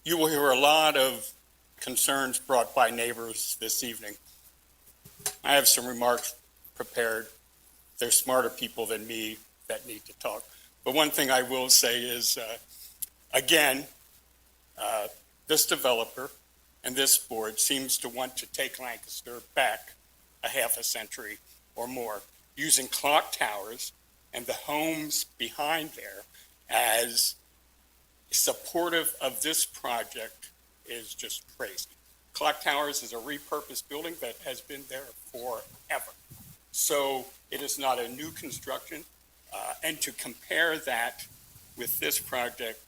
You will hear a lot of concerns brought by neighbors this evening. I have some remarks prepared. They're smarter people than me that need to talk. But one thing I will say is, again, this developer and this board seems to want to take Lancaster back a half a century or more, using clock towers and the homes behind there as supportive of this project is just crazy. Clock Towers is a repurposed building that has been there forever. So it is not a new construction. And to compare that with this project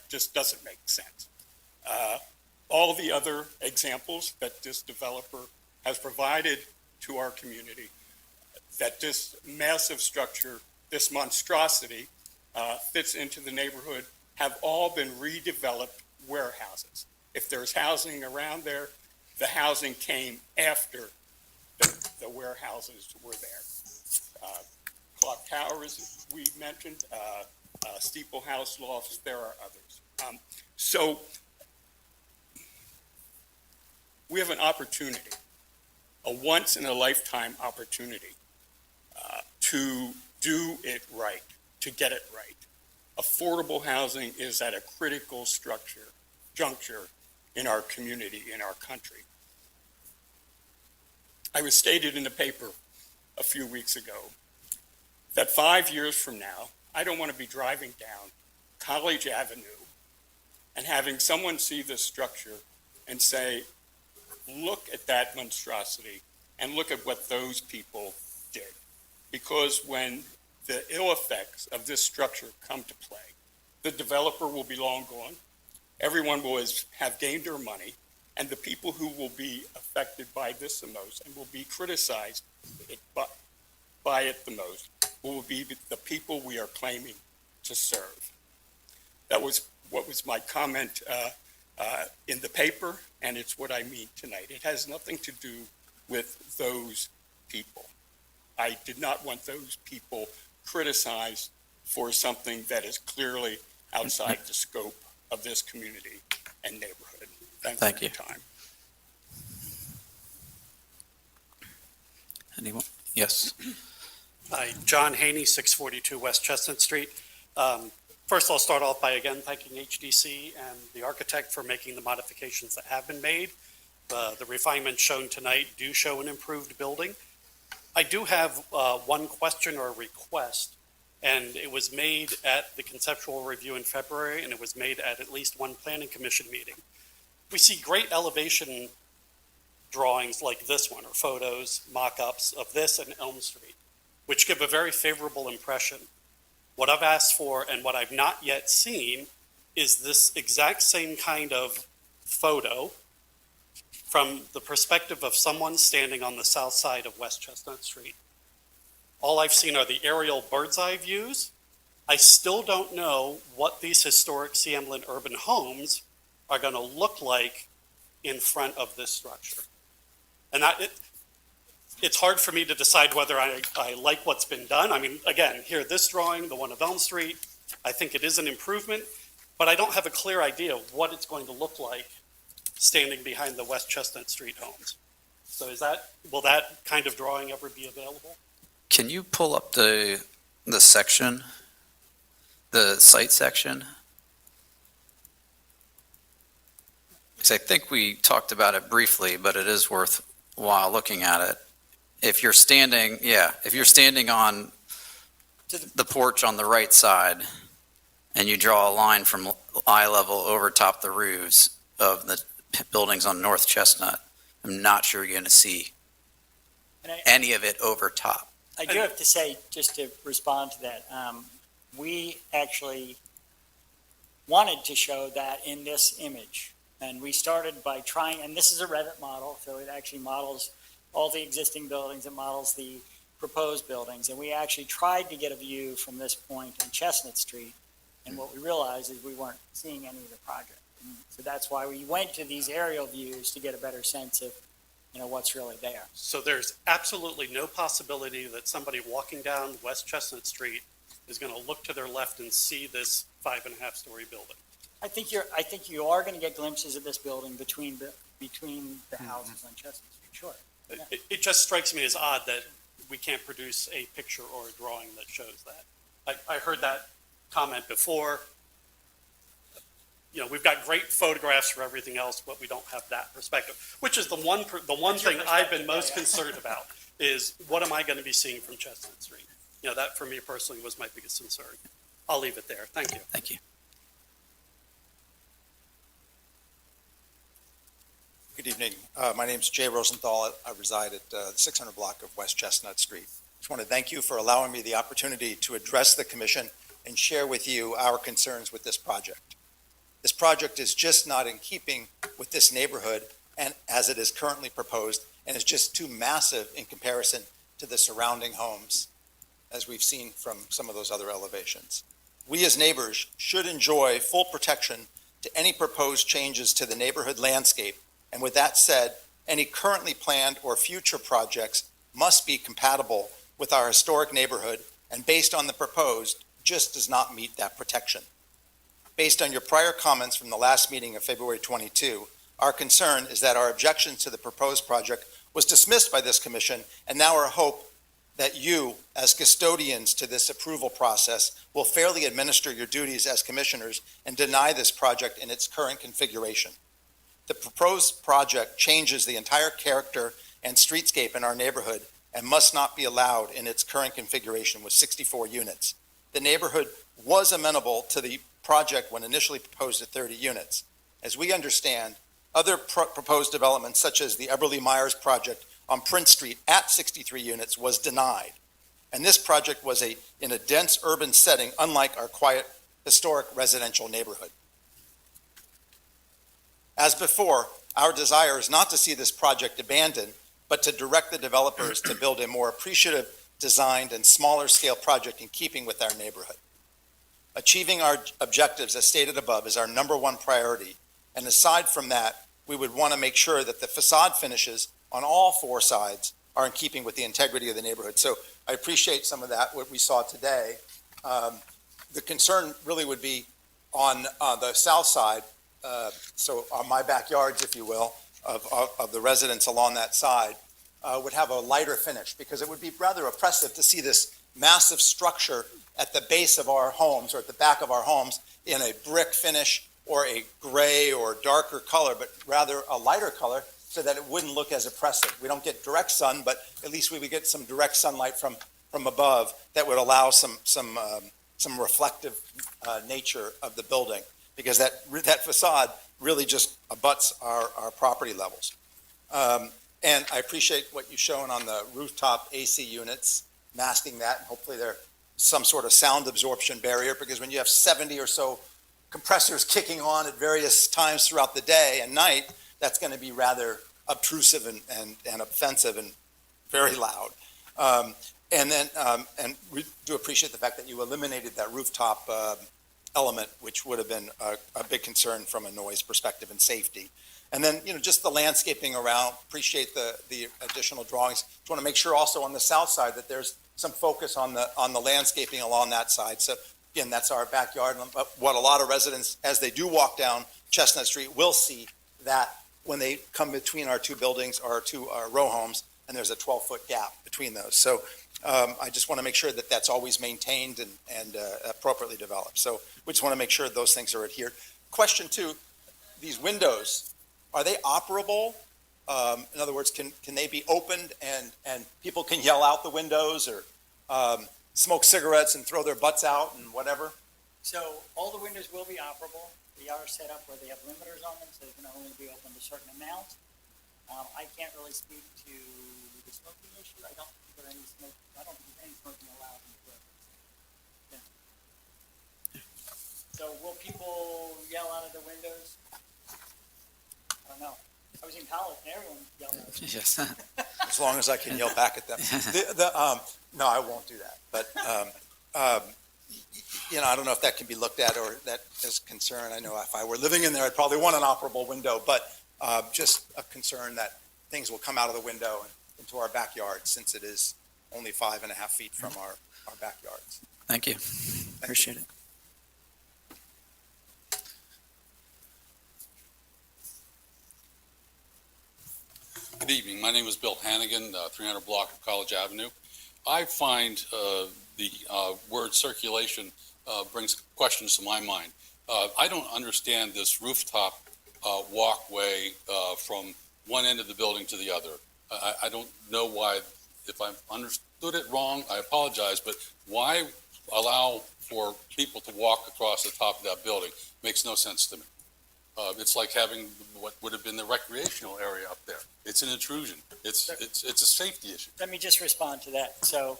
just doesn't make sense. All the other examples that this developer has provided to our community, that this massive structure, this monstrosity fits into the neighborhood, have all been redeveloped warehouses. If there's housing around there, the housing came after the warehouses were there. Clock Towers, we mentioned, Steeple House Lofts, there are others. So we have an opportunity, a once-in-a-lifetime opportunity to do it right, to get it right. Affordable housing is at a critical juncture in our community, in our country. I was stated in the paper a few weeks ago that 5 years from now, I don't want to be driving down College Avenue and having someone see this structure and say, look at that monstrosity and look at what those people did. Because when the ill effects of this structure come to play, the developer will be long gone, everyone will have gained their money, and the people who will be affected by this the most and will be criticized by it the most will be the people we are claiming to serve. That was what was my comment in the paper, and it's what I mean tonight. It has nothing to do with those people. I did not want those people criticized for something that is clearly outside the scope of this community and neighborhood. Thank you for your time. Anyone? Yes. Hi, John Haney, 642 West Chestnut Street. First, I'll start off by again thanking HDC and the architect for making the modifications that have been made. The refinements shown tonight do show an improved building. I do have one question or request, and it was made at the conceptual review in February, and it was made at least one planning commission meeting. We see great elevation drawings like this one, or photos, mock-ups of this and Elm Street, which give a very favorable impression. What I've asked for and what I've not yet seen is this exact same kind of photo from the perspective of someone standing on the south side of West Chestnut Street. All I've seen are the aerial bird's eye views. I still don't know what these historic CM Lynn urban homes are going to look like in front of this structure. And it's hard for me to decide whether I like what's been done. I mean, again, here, this drawing, the one of Elm Street, I think it is an improvement, but I don't have a clear idea of what it's going to look like standing behind the West Chestnut Street homes. So will that kind of drawing ever be available? Can you pull up the section, the site section? Because I think we talked about it briefly, but it is worthwhile looking at it. If you're standing on the porch on the right side and you draw a line from eye level over top the roofs of the buildings on North Chestnut, I'm not sure you're going to see any of it over top. I do have to say, just to respond to that, we actually wanted to show that in this image. And we started by trying, and this is a Revit model, so it actually models all the existing buildings, it models the proposed buildings, and we actually tried to get a view from this point on Chestnut Street, and what we realized is we weren't seeing any of the project. And so that's why we went to these aerial views to get a better sense of, what's really there. So there's absolutely no possibility that somebody walking down West Chestnut Street is going to look to their left and see this 5.5-story building. I think you are going to get glimpses of this building between the houses on Chestnut Street, sure. It just strikes me as odd that we can't produce a picture or a drawing that shows that. I heard that comment before. We've got great photographs for everything else, but we don't have that perspective, which is the one thing I've been most concerned about is what am I going to be seeing from Chestnut Street? That for me personally was my biggest concern. I'll leave it there. Thank you. Thank you. Good evening. My name is Jay Rosenthal. I reside at the 600 block of West Chestnut Street. Just want to thank you for allowing me the opportunity to address the commission and share with you our concerns with this project. This project is just not in keeping with this neighborhood and as it is currently proposed, and is just too massive in comparison to the surrounding homes, as we've seen from some of those other elevations. We as neighbors should enjoy full protection to any proposed changes to the neighborhood landscape. And with that said, any currently planned or future projects must be compatible with our historic neighborhood, and based on the proposed, just does not meet that protection. Based on your prior comments from the last meeting of February 22, our concern is that our objection to the proposed project was dismissed by this commission, and now our hope that you, as custodians to this approval process, will fairly administer your duties as commissioners and deny this project in its current configuration. The proposed project changes the entire character and streetscape in our neighborhood and must not be allowed in its current configuration with 64 units. The neighborhood was amenable to the project when initially proposed at 30 units. As we understand, other proposed developments such as the Eberly Myers project on Prince Street at 63 units was denied. And this project was in a dense urban setting, unlike our quiet historic residential neighborhood. As before, our desire is not to see this project abandoned, but to direct the developers to build a more appreciative, designed, and smaller scale project in keeping with our neighborhood. Achieving our objectives as stated above is our number one priority, and aside from that, we would want to make sure that the facade finishes on all four sides are in keeping with the integrity of the neighborhood. So I appreciate some of that, what we saw today. The concern really would be on the south side, so on my backyards, if you will, of the residents along that side, would have a lighter finish, because it would be rather oppressive to see this massive structure at the base of our homes or at the back of our homes in a brick finish or a gray or darker color, but rather a lighter color so that it wouldn't look as oppressive. We don't get direct sun, but at least we would get some direct sunlight from above that would allow some reflective nature of the building, because that facade really just abuts our property levels. And I appreciate what you've shown on the rooftop AC units, masking that, and hopefully they're some sort of sound absorption barrier, because when you have 70 or so compressors kicking on at various times throughout the day and night, that's going to be rather obtrusive and offensive and very loud. And we do appreciate the fact that you eliminated that rooftop element, which would have been a big concern from a noise perspective and safety. And then, just the landscaping around, appreciate the additional drawings. Just want to make sure also on the south side that there's some focus on the landscaping along that side. So again, that's our backyard. What a lot of residents, as they do walk down Chestnut Street, will see that when they come between our two buildings or our two row homes, and there's a 12-foot gap between those. So I just want to make sure that that's always maintained and appropriately developed. So we just want to make sure those things are adhered. Question two, these windows, are they operable? In other words, can they be opened and people can yell out the windows or smoke cigarettes and throw their butts out and whatever? So all the windows will be operable. They are set up where they have limiters on them, so they can only be opened a certain amount. I can't really speak to the smoking issue. I don't think there's any smoking allowed in the building. Yeah. So will people yell out of the windows? I don't know. I was in college and everyone yelled out. Yes. As long as I can yell back at them. No, I won't do that. But, I don't know if that can be looked at or that is a concern. I know if I were living in there, I'd probably want an operable window, but just a concern that things will come out of the window and into our backyard since it is only 5.5 feet from our backyards. Thank you. Appreciate it. Good evening. My name is Bill Hannigan, 300 block of College Avenue. I find the word circulation brings questions to my mind. I don't understand this rooftop walkway from one end of the building to the other. I don't know why, if I've understood it wrong, I apologize, but why allow for people to walk across the top of that building? Makes no sense to me. It's like having what would have been the recreational area up there. It's an intrusion. It's a safety issue. Let me just respond to that. So,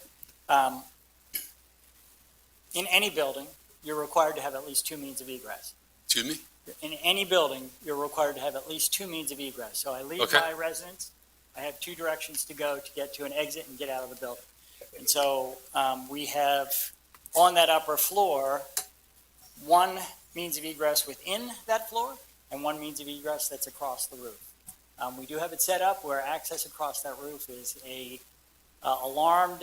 in any building, you're required to have at least two means of egress. Excuse me? In any building, you're required to have at least two means of egress. So I leave Okay. my residence, I have two directions to go to get to an exit and get out of the building. And so we have on that upper floor, one means of egress within that floor and one means of egress that's across the roof. We do have it set up where access across that roof is a alarmed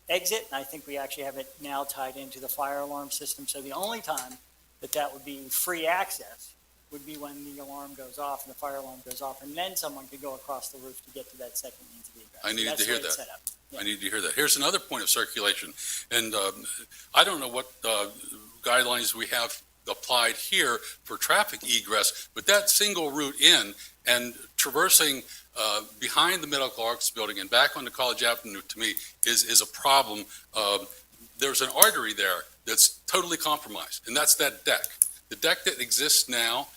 exit, and I think we actually have it now tied into the fire alarm system. So the only time that would be free access would be when the alarm goes off and the fire alarm goes off, and then someone could go across the roof to get to that second means of egress. I needed That's to hear the way it's that. set up. Yeah. I need to hear that. Here's another point of circulation, and I don't know what guidelines we have applied here for traffic egress, but that single route in and traversing behind the Medical Arts Building and back onto College Avenue, to me, is a problem. There's an artery there that's totally compromised, and that's that deck. The deck that exists now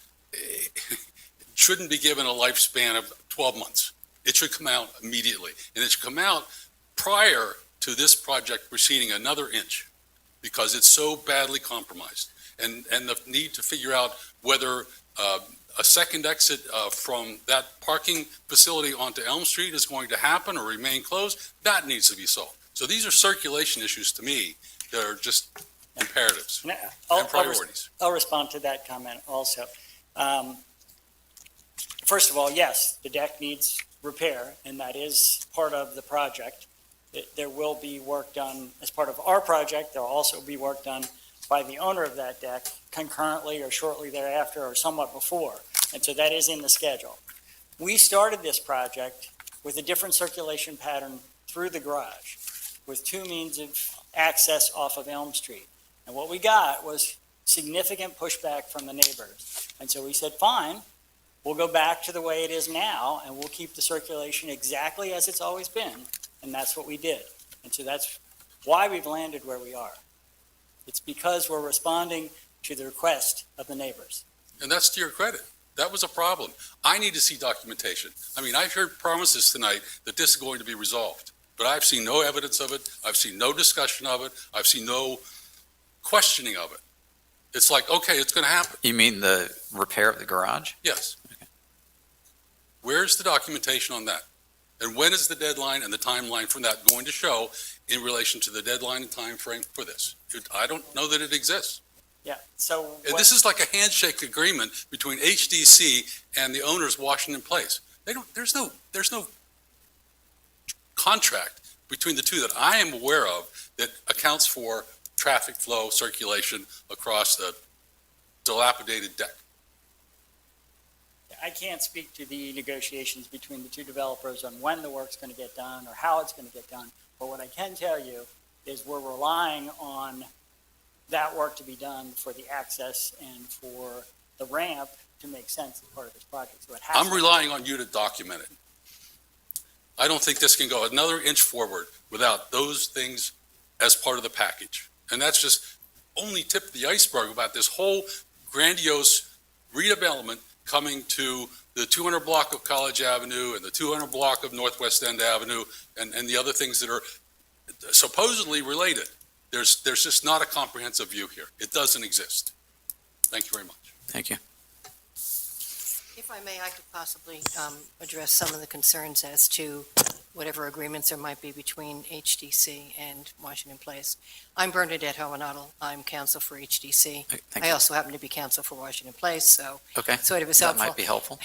shouldn't be given a lifespan of 12 months. It should come out immediately, and it should come out prior to this project proceeding another inch, because it's so badly compromised. And the need to figure out whether a second exit from that parking facility onto Elm Street is going to happen or remain closed, that needs to be solved. So these are circulation issues to me that are just imperatives And and priorities. I'll respond to that comment also. First of all, yes, the deck needs repair, and that is part of the project. There will be work done as part of our project. There will also be work done by the owner of that deck concurrently or shortly thereafter or somewhat before. And so that is in the schedule. We started this project with a different circulation pattern through the garage with two means of access off of Elm Street. And what we got was significant pushback from the neighbors. And so we said, fine, we'll go back to the way it is now and we'll keep the circulation exactly as it's always been. And that's what we did. And so that's why we've landed where we are. It's because we're responding to the request of the neighbors. And that's to your credit. That was a problem. I need to see documentation. I mean, I've heard promises tonight that this is going to be resolved, but I've seen no evidence of it. I've seen no discussion of it. I've seen no questioning of it. It's like, okay, it's going to happen. You mean the repair of the garage? Yes. Where's the documentation on that? And when is the deadline and the timeline from that going to show in relation to the deadline and time frame for this? I don't know that it exists. Yeah, so And this is like a handshake agreement between HDC and the owners Washington Place. There's no contract between the two that I am aware of that accounts for traffic flow, circulation across the dilapidated deck. I can't speak to the negotiations between the two developers on when the work's going to get done or how it's going to get done. But what I can tell you is we're relying on that work to be done for the access and for the ramp to make sense as part of this project. So it has I'm relying on you to document it. I don't think this can go another inch forward without those things as part of the package. And that's just only tip of the iceberg about this whole grandiose redevelopment coming to the 200 block of College Avenue and the 200 block of Northwest End Avenue and the other things that are supposedly related. There's just not a comprehensive view here. It doesn't exist. Thank you very much. Thank you. If I may, I could possibly address some of the concerns as to whatever agreements there might be between HDC and Washington Place. I'm Bernadette Hohenadel. I'm counsel for HDC. Thank I you. also happen to be counsel for Washington Place, so Okay, sort of is that helpful. might be helpful.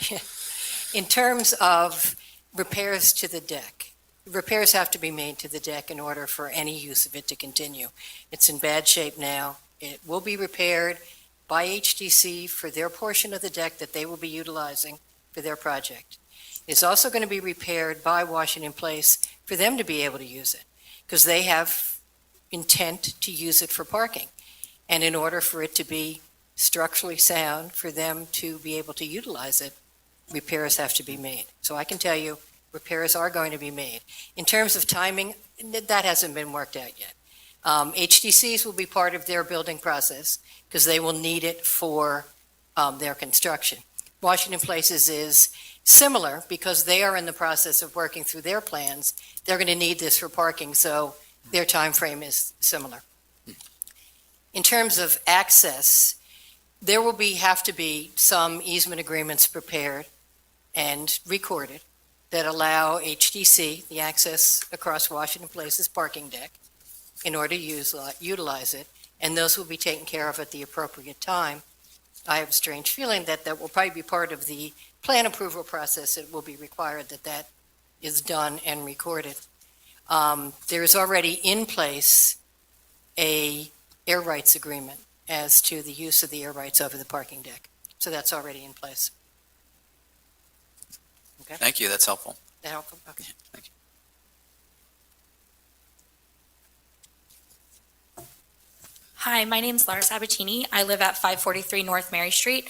In terms of repairs to the deck, repairs have to be made to the deck in order for any use of it to continue. It's in bad shape now. It will be repaired by HDC for their portion of the deck that they will be utilizing for their project. It's also going to be repaired by Washington Place for them to be able to use it, because they have intent to use it for parking. And in order for it to be structurally sound, for them to be able to utilize it, repairs have to be made. So I can tell you, repairs are going to be made. In terms of timing, that hasn't been worked out yet. HDCs will be part of their building process because they will need it for their construction. Washington Places is similar because they are in the process of working through their plans. They're going to need this for parking, so their time frame is similar. In terms of access, there will have to be some easement agreements prepared and recorded that allow HDC the access across Washington Place's parking deck in order to utilize it, and those will be taken care of at the appropriate time. I have a strange feeling that that will probably be part of the plan approval process. It will be required that that is done and recorded. There is already in place a air rights agreement as to the use of the air rights over the parking deck. So that's already in place. Okay, Thank you, that's helpful. that helpful? Okay. Thank you. Hi, my name's Laura Sabatini. I live at 543 North Mary Street.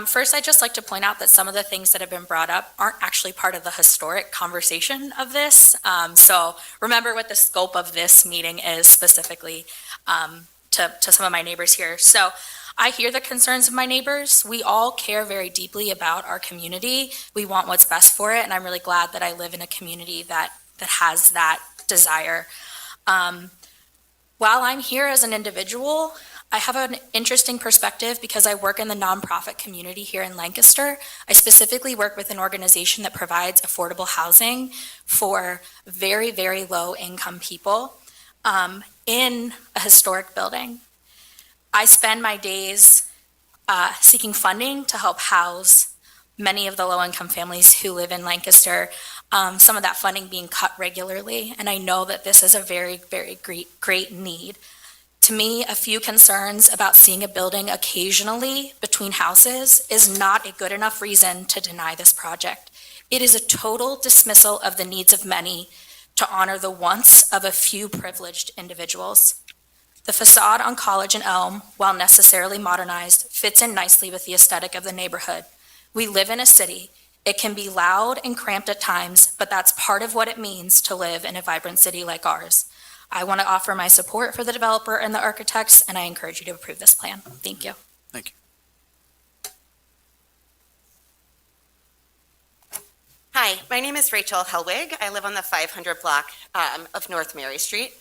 First, I'd just like to point out that some of the things that have been brought up aren't actually part of the historic conversation of this. So remember what the scope of this meeting is specifically to some of my neighbors here. So I hear the concerns of my neighbors. We all care very deeply about our community. We want what's best for it, and I'm really glad that I live in a community that has that desire. While I'm here as an individual, I have an interesting perspective because I work in the nonprofit community here in Lancaster. I specifically work with an organization that provides affordable housing for very, very low income people in a historic building. I spend my days seeking funding to help house many of the low income families who live in Lancaster. Some of that funding being cut regularly, and I know that this is a very, very great need. To me, a few concerns about seeing a building occasionally between houses is not a good enough reason to deny this project. It is a total dismissal of the needs of many to honor the wants of a few privileged individuals. The facade on College and Elm, while necessarily modernized, fits in nicely with the aesthetic of the neighborhood. We live in a city. It can be loud and cramped at times, but that's part of what it means to live in a vibrant city like ours. I want to offer my support for the developer and the architects, and I encourage you to approve this plan. Thank you. Thank you. Hi, my name is Rachel Helwig. I live on the 500 block of North Mary Street.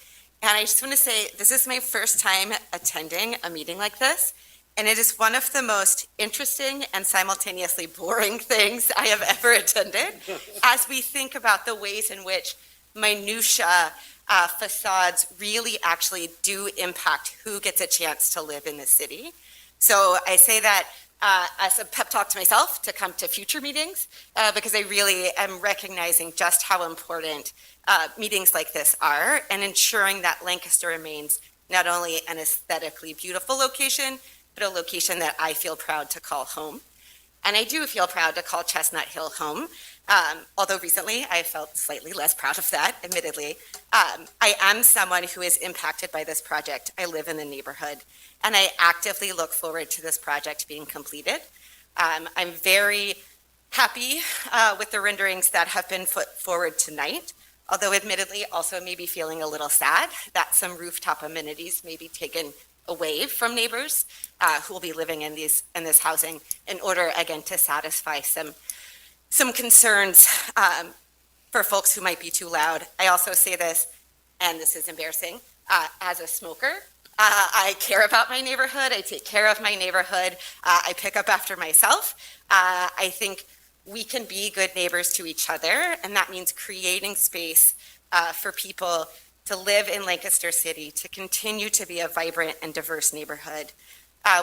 And I just want to say, this is my first time attending a meeting like this. And it is one of the most interesting and simultaneously boring things I have ever attended as we think about the ways in which minutia facades really actually do impact who gets a chance to live in the city. So I say that as a pep talk to myself to come to future meetings because I really am recognizing just how important meetings like this are and ensuring that Lancaster remains not only an aesthetically beautiful location, but a location that I feel proud to call home. And I do feel proud to call Chestnut Hill home, although recently I felt slightly less proud of that, admittedly. I am someone who is impacted by this project. I live in the neighborhood, and I actively look forward to this project being completed. I'm very happy with the renderings that have been put forward tonight, although admittedly also maybe feeling a little sad that some rooftop amenities may be taken away from neighbors who will be living in this housing in order, again, to satisfy some concerns for folks who might be too loud. I also say this, and this is embarrassing, as a smoker. I care about my neighborhood. I take care of my neighborhood. I pick up after myself. I think we can be good neighbors to each other, and that means creating space for people to live in Lancaster City, to continue to be a vibrant and diverse neighborhood.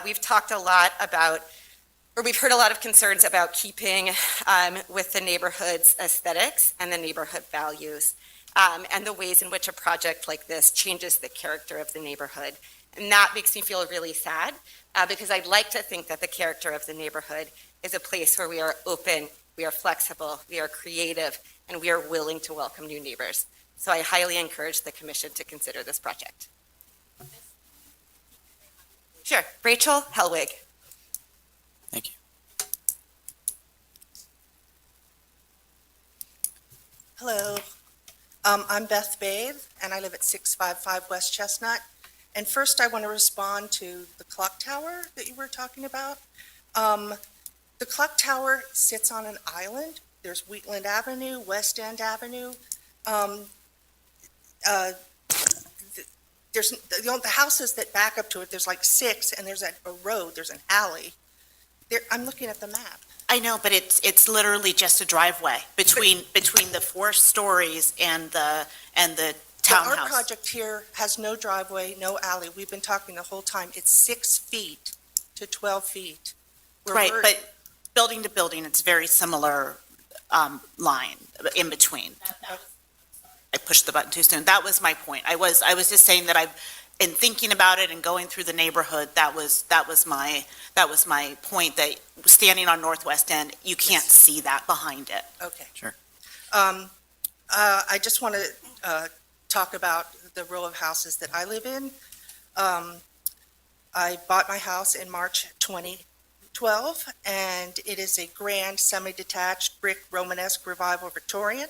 We've talked a lot about, or we've heard a lot of concerns about keeping with the neighborhood's aesthetics and the neighborhood values, and the ways in which a project like this changes the character of the neighborhood. And that makes me feel really sad, because I'd like to think that the character of the neighborhood is a place where we are open, we are flexible, we are creative, and we are willing to welcome new neighbors. So I highly encourage the commission to consider this project. Sure. Rachel Helwig. Thank you. Hello, I'm Beth Bathe, and I live at 655 West Chestnut. And first, I want to respond to the clock tower that you were talking about. The clock tower sits on an island. There's Wheatland Avenue, West End Avenue. There's the houses that back up to it, there's like 6, and there's a road, there's an alley. I'm looking at the map. I know, but it's literally just a driveway between the 4 stories and the Our townhouse. project here has no driveway, no alley. We've been talking the whole time. It's 6 feet to 12 feet. Right, but building to building, it's very similar line in between. I pushed the button too soon. That was my point. I was just saying that in thinking about it and going through the neighborhood, that was my point, that standing on Northwest End, you can't see that behind it. Okay. Sure. I just want to talk about the row of houses that I live in. I bought my house in March 2012, and it is a grand semi-detached brick Romanesque revival Victorian,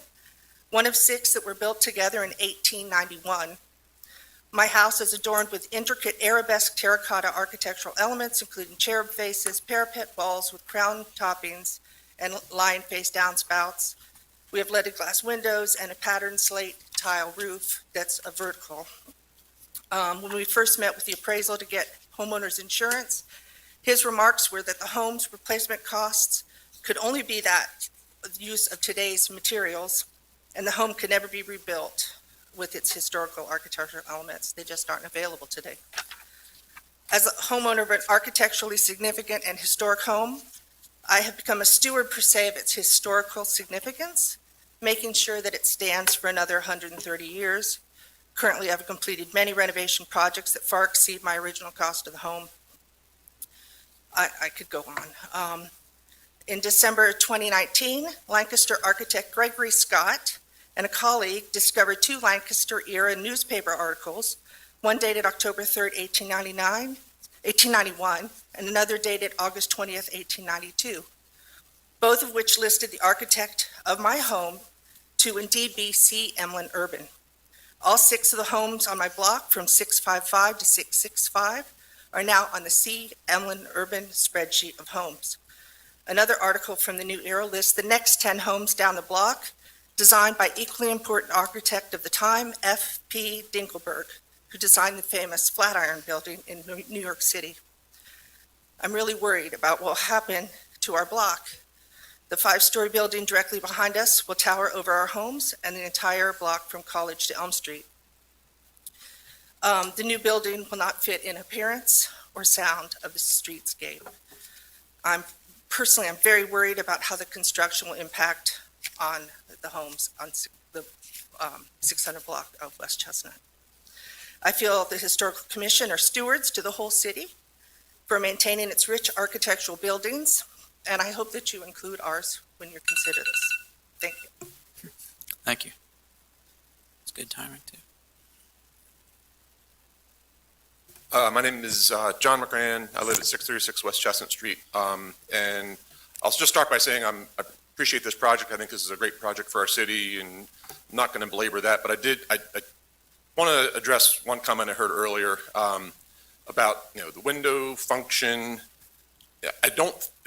one of 6 that were built together in 1891. My house is adorned with intricate arabesque terracotta architectural elements, including cherub faces, parapet walls with crown toppings, and lion face downspouts. We have leaded glass windows and a patterned slate tile roof that's a vertical. When we first met with the appraisal to get homeowners insurance, his remarks were that the home's replacement costs could only be that use of today's materials, and the home could never be rebuilt with its historical architectural elements. They just aren't available today. As a homeowner of an architecturally significant and historic home, I have become a steward per se of its historical significance, making sure that it stands for another 130 years. Currently, I've completed many renovation projects that far exceed my original cost of the home. I could go on. In December 2019, Lancaster architect Gregory Scott and a colleague discovered 2 Lancaster-era newspaper articles, one dated October 3rd, 1891, and another dated August 20th, 1892, both of which listed the architect of my home to indeed be C. Emlyn Urban. All 6 of the homes on my block, from 655 to 665, are now on the C. Emlyn Urban spreadsheet of homes. Another article from the New Era lists the next 10 homes down the block, designed by equally important architect of the time, F.P. Dinkelberg, who designed the famous Flatiron Building in New York City. I'm really worried about what will happen to our block. The 5-story building directly behind us will tower over our homes and the entire block from College to Elm Street. The new building will not fit in appearance or sound of the streetscape. I'm very worried about how the construction will impact on the homes on the 600 block of West Chestnut. I feel the Historical Commission are stewards to the whole city for maintaining its rich architectural buildings, and I hope that you include ours when you consider this. Thank you. Thank you. It's good timing, too. My name is John McGran. I live at 636 West Chestnut Street. And I'll just start by saying I appreciate this project. I think this is a great project for our city, and I'm not going to belabor that. But I want to address one comment I heard earlier about the window function.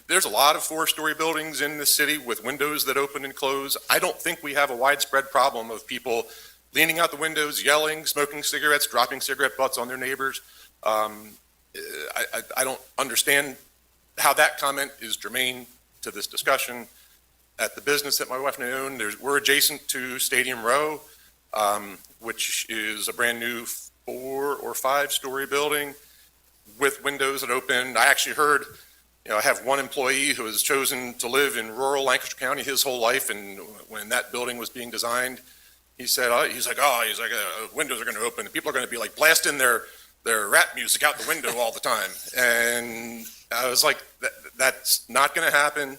There's a lot of 4-story buildings in this city with windows that open and close. I don't think we have a widespread problem of people leaning out the windows, yelling, smoking cigarettes, dropping cigarette butts on their neighbors. I don't understand how that comment is germane to this discussion. At the business that my wife and I own, we're adjacent to Stadium Row, which is a brand-new 4 or 5-story building with windows that open. I actually heard, I have one employee who has chosen to live in rural Lancaster County his whole life, and when that building was being designed, he said, windows are going to open, and people are going to be like blasting their rap music out the window all the time. And I was like, that's not going to happen.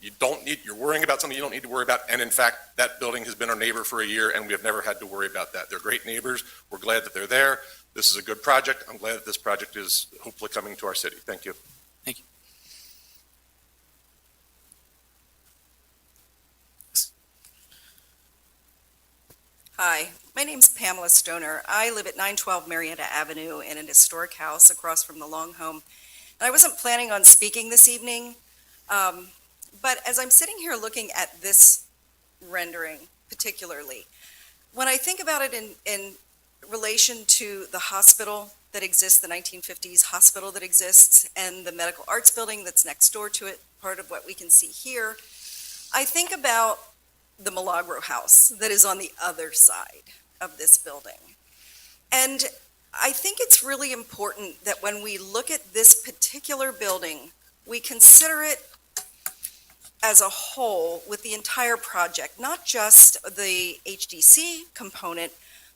You're worrying about something you don't need to worry about. And in fact, that building has been our neighbor for a year, and we have never had to worry about that. They're great neighbors. We're glad that they're there. This is a good project. I'm glad that this project is hopefully coming to our city. Thank you. Thank you. Hi, my name's Pamela Stoner. I live at 912 Marietta Avenue in an historic house across from the Long Home. And I wasn't planning on speaking this evening, but as I'm sitting here looking at this rendering particularly, when I think about it in relation to the hospital that exists, the 1950s hospital that exists, and the medical arts building that's next door to it, part of what we can see here, I think about the Milagro House that is on the other side of this building. And I think it's really important that when we look at this particular building, we consider it as a whole with the entire project, not just the HDC component,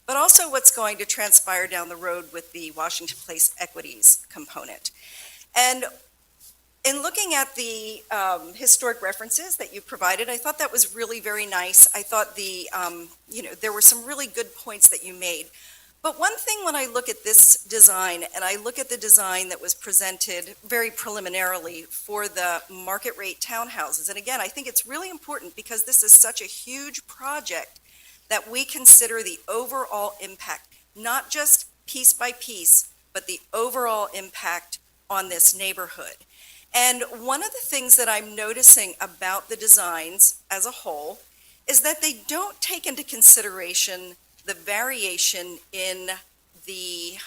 but also what's going to transpire down the road with the Washington Place Equities component. And in looking at the historic references that you provided, I thought that was really very nice. I thought there were some really good points that you made. But one thing when I look at this design, and I look at the design that was presented very preliminarily for the market rate townhouses, and again, I think it's really important because this is such a huge project that we consider the overall impact, not just piece by piece, but the overall impact on this neighborhood. And one of the things that I'm noticing about the designs as a whole is that they don't take into consideration the variation in the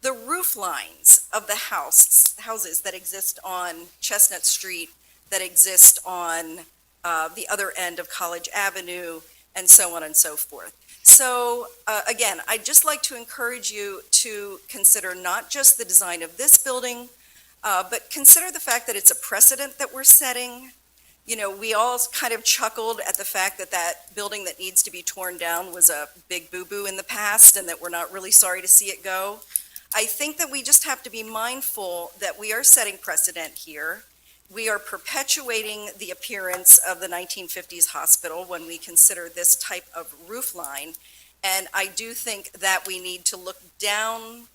roof lines of the houses that exist on Chestnut Street, that exist on the other end of College Avenue, and so on and so forth. So again, I'd just like to encourage you to consider not just the design of this building, but consider the fact that it's a precedent that we're setting. We all kind of chuckled at the fact that that building that needs to be torn down was a big boo-boo in the past and that we're not really sorry to see it go. I think that we just have to be mindful that we are setting precedent here. We are perpetuating the appearance of the 1950s hospital when we consider this type of roof line. And I do think that we need to look down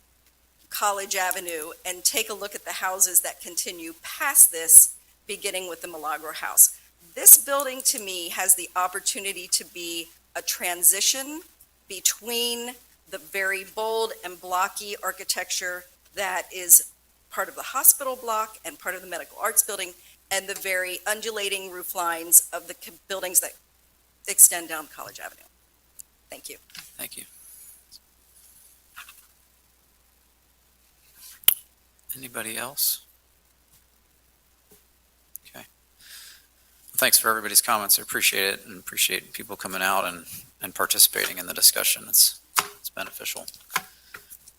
College Avenue and take a look at the houses that continue past this, beginning with the Milagro House. This building, to me, has the opportunity to be a transition between the very bold and blocky architecture that is part of the hospital block and part of the medical arts building, and the very undulating roof lines of the buildings that extend down College Avenue. Thank you. Thank you. Anybody else? Okay. Thanks for everybody's comments. I appreciate it, and appreciate people coming out and participating in the discussion. It's beneficial.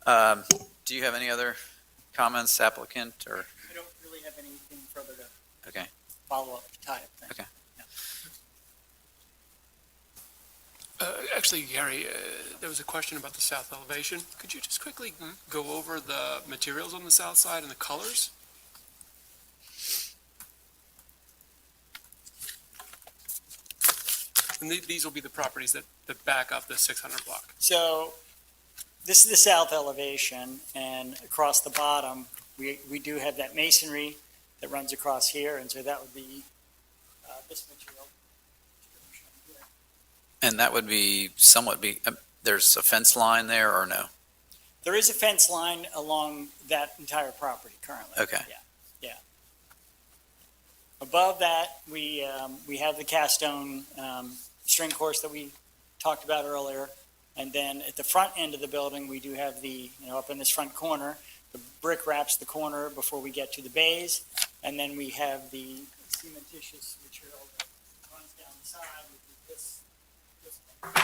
Do you have any other comments, applicant, or? I don't really have anything further to Okay. follow up to tie up. Thank Okay. Actually, Gary, there was a question about the south elevation. Could you just quickly go over the materials on the south side and the colors? And these will be the properties that back up the 600 block. So this is the south elevation, and across the bottom, we do have that masonry that runs across here, and so that would be this material. And that would be there's a fence line there or no? There is a fence line along that entire property currently. Okay. Yeah. Above that, we have the cast stone string course that we talked about earlier. And then at the front end of the building, we do have the, up in this front corner, the brick wraps the corner before we get to the bays. And then we have the cementitious material that runs down the side, which is this color.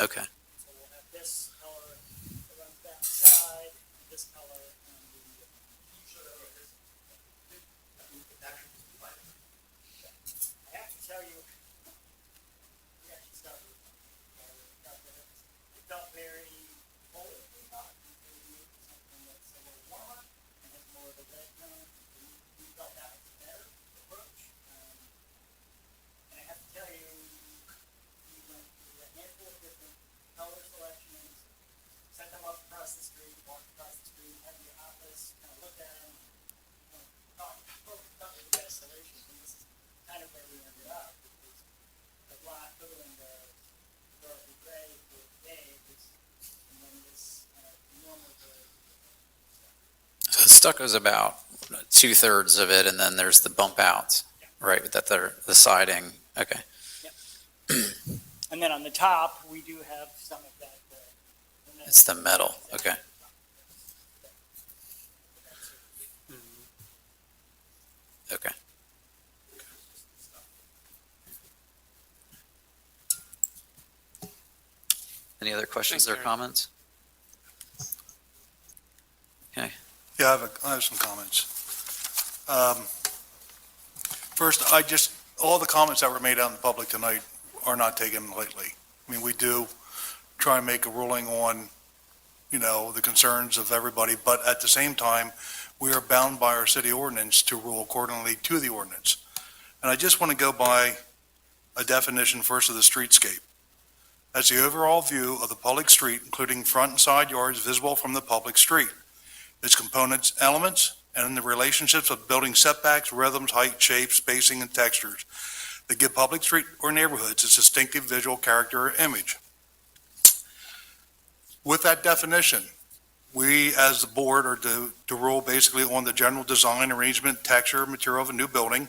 Okay. So we'll have this color that runs down the side, this color, and the. I have to tell you, we actually started with it felt very cold, maybe something that's a little warmer and has more of a red tone. We felt that was a better approach. And I have to tell you, we went through a handful of different color selections, set them up across the street, walked across the street, had the office kind of look at them, thought the best solution. And this is kind of where we ended up. Because the black blue and the dark gray for the days, and then this normal gray. So the stucco's about 2/3 of it, and then there's the bump outs, right? But that the siding. Okay. And then on the top, we do have some of that. It's the metal. Okay. Okay. Any other questions or Thanks, Gary. comments? Yeah, I have some comments. First, all the comments that were made out in the public tonight are not taken lightly. I mean, we do try and make a ruling on, the concerns of everybody, but at the same time, we are bound by our city ordinance to rule accordingly to the ordinance. And I just want to go by a definition first of the streetscape. As the overall view of the public street, including front and side yards visible from the public street, its components, elements, and the relationships of building setbacks, rhythms, height, shape, spacing, and textures that give public street or neighborhoods its distinctive visual character or image. With that definition, we as the board are to rule basically on the general design, arrangement, texture, material of a new building,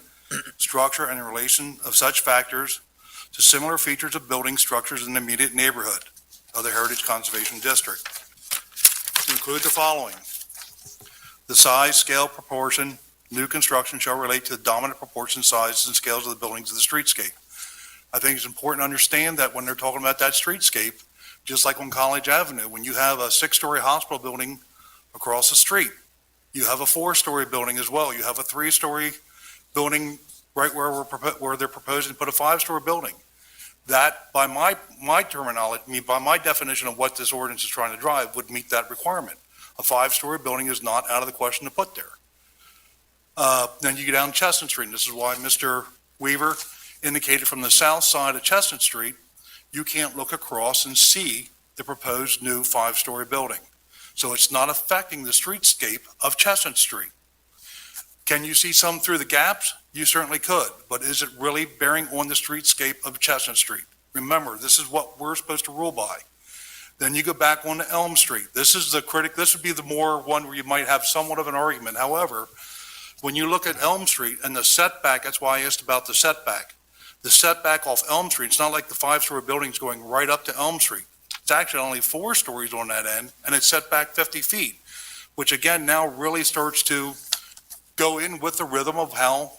structure, and the relation of such factors to similar features of building structures in the immediate neighborhood of the Heritage Conservation District. To include the following: the size, scale, proportion, new construction shall relate to the dominant proportion, sizes, and scales of the buildings of the streetscape. I think it's important to understand that when they're talking about that streetscape, just like on College Avenue, when you have a 6-story hospital building across the street, you have a 4-story building as well. You have a 3-story building right where they're proposing to put a 5-story building. That, by my terminology, by my definition of what this ordinance is trying to drive, would meet that requirement. A 5-story building is not out of the question to put there. Then you get down Chestnut Street, and this is why Mr. Weaver indicated from the south side of Chestnut Street, you can't look across and see the proposed new 5-story building. So it's not affecting the streetscape of Chestnut Street. Can you see some through the gaps? You certainly could, but is it really bearing on the streetscape of Chestnut Street? Remember, this is what we're supposed to rule by. Then you go back on to Elm Street. This would be the more one where you might have somewhat of an argument. However, when you look at Elm Street and the setback, that's why I asked about the setback. The setback off Elm Street, it's not like the 5-story building's going right up to Elm Street. It's actually only 4 stories on that end, and it's set back 50 feet, which again now really starts to go in with the rhythm of how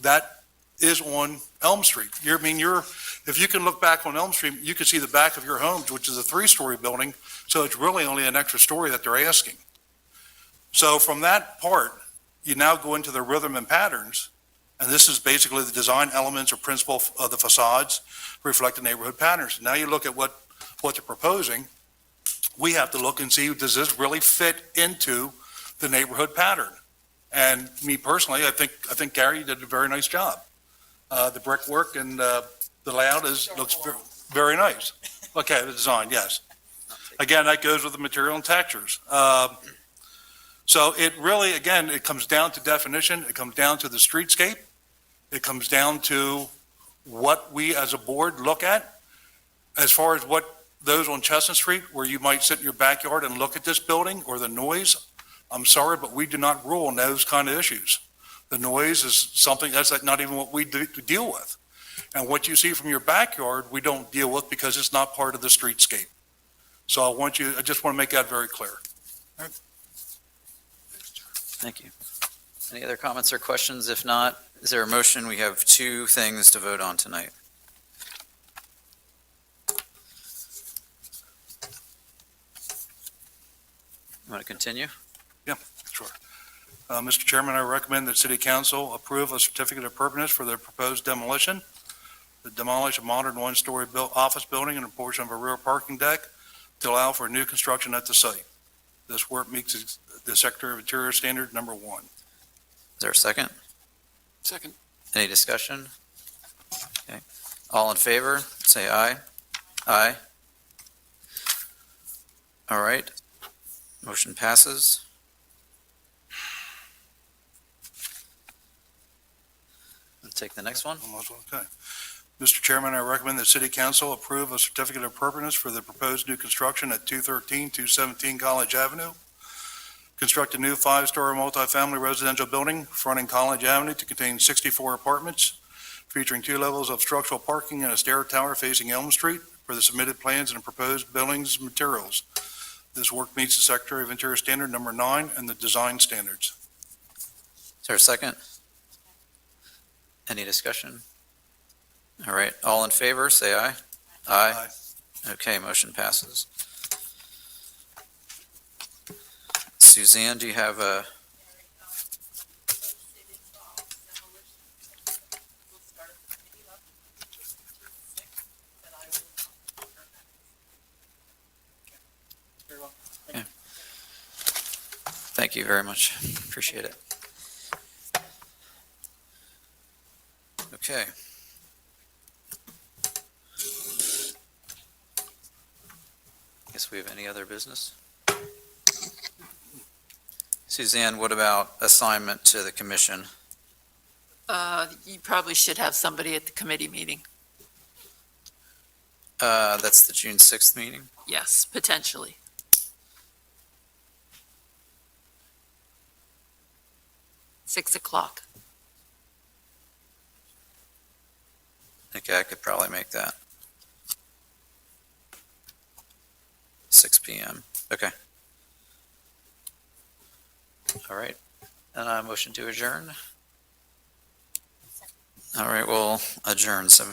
that is on Elm Street. If you can look back on Elm Street, you can see the back of your homes, which is a 3-story building, so it's really only an extra story that they're asking. So from that part, you now go into the rhythm and patterns, and this is basically the design elements or principle of the facades reflect the neighborhood patterns. Now you look at what they're proposing, we have to look and see, does this really fit into the neighborhood pattern? And me personally, I think Gary did a very nice job. The brickwork and the layout looks very nice. Okay, the design, yes. Again, that goes with the material and textures. So it really, again, it comes down to definition, it comes down to the streetscape, it comes down to what we as a board look at. As far as what those on Chestnut Street, where you might sit in your backyard and look at this building or the noise, I'm sorry, but we do not rule on those kind of issues. The noise is something that's not even what we deal with. And what you see from your backyard, we don't deal with because it's not part of the streetscape. So I just want to make that very clear. Thank you. Any other comments or questions? If not, is there a motion? We have two things to vote on tonight. Want to continue? Sure. Mr. Chairman, I recommend that City Council approve a certificate of permanence for the proposed demolition. To demolish a modern one-story office building and a portion of a rear parking deck to allow for new construction at the site. This work meets the Secretary of Interior Standard number 1. Is there a second? Second. Any discussion? Okay. All in favor, say aye. Aye. All right. Motion passes. Let's take the next one. Okay. Mr. Chairman, I recommend that City Council approve a certificate of permanence for the proposed new construction at 217 College Avenue. Construct a new 5-story multifamily residential building fronting College Avenue to contain 64 apartments, featuring 2 levels of structural parking and a stair tower facing Elm Street for the submitted plans and proposed buildings materials. This work meets the Secretary of Interior Standard number 9 and the design standards. Is there a second? Any discussion? All right, all in favor, say aye. Aye. Okay, motion passes. Suzanne, do you have a? Yeah. Thank you very much. Appreciate it. Okay. Guess we have any other business? Suzanne, what about assignment to the commission? You probably should have somebody at the committee meeting. That's the June 6th meeting? Yes, potentially. Six o'clock. Okay, I could probably make that. 6 PM. Okay. All right. Motion to adjourn. All right, we'll adjourn 7:15.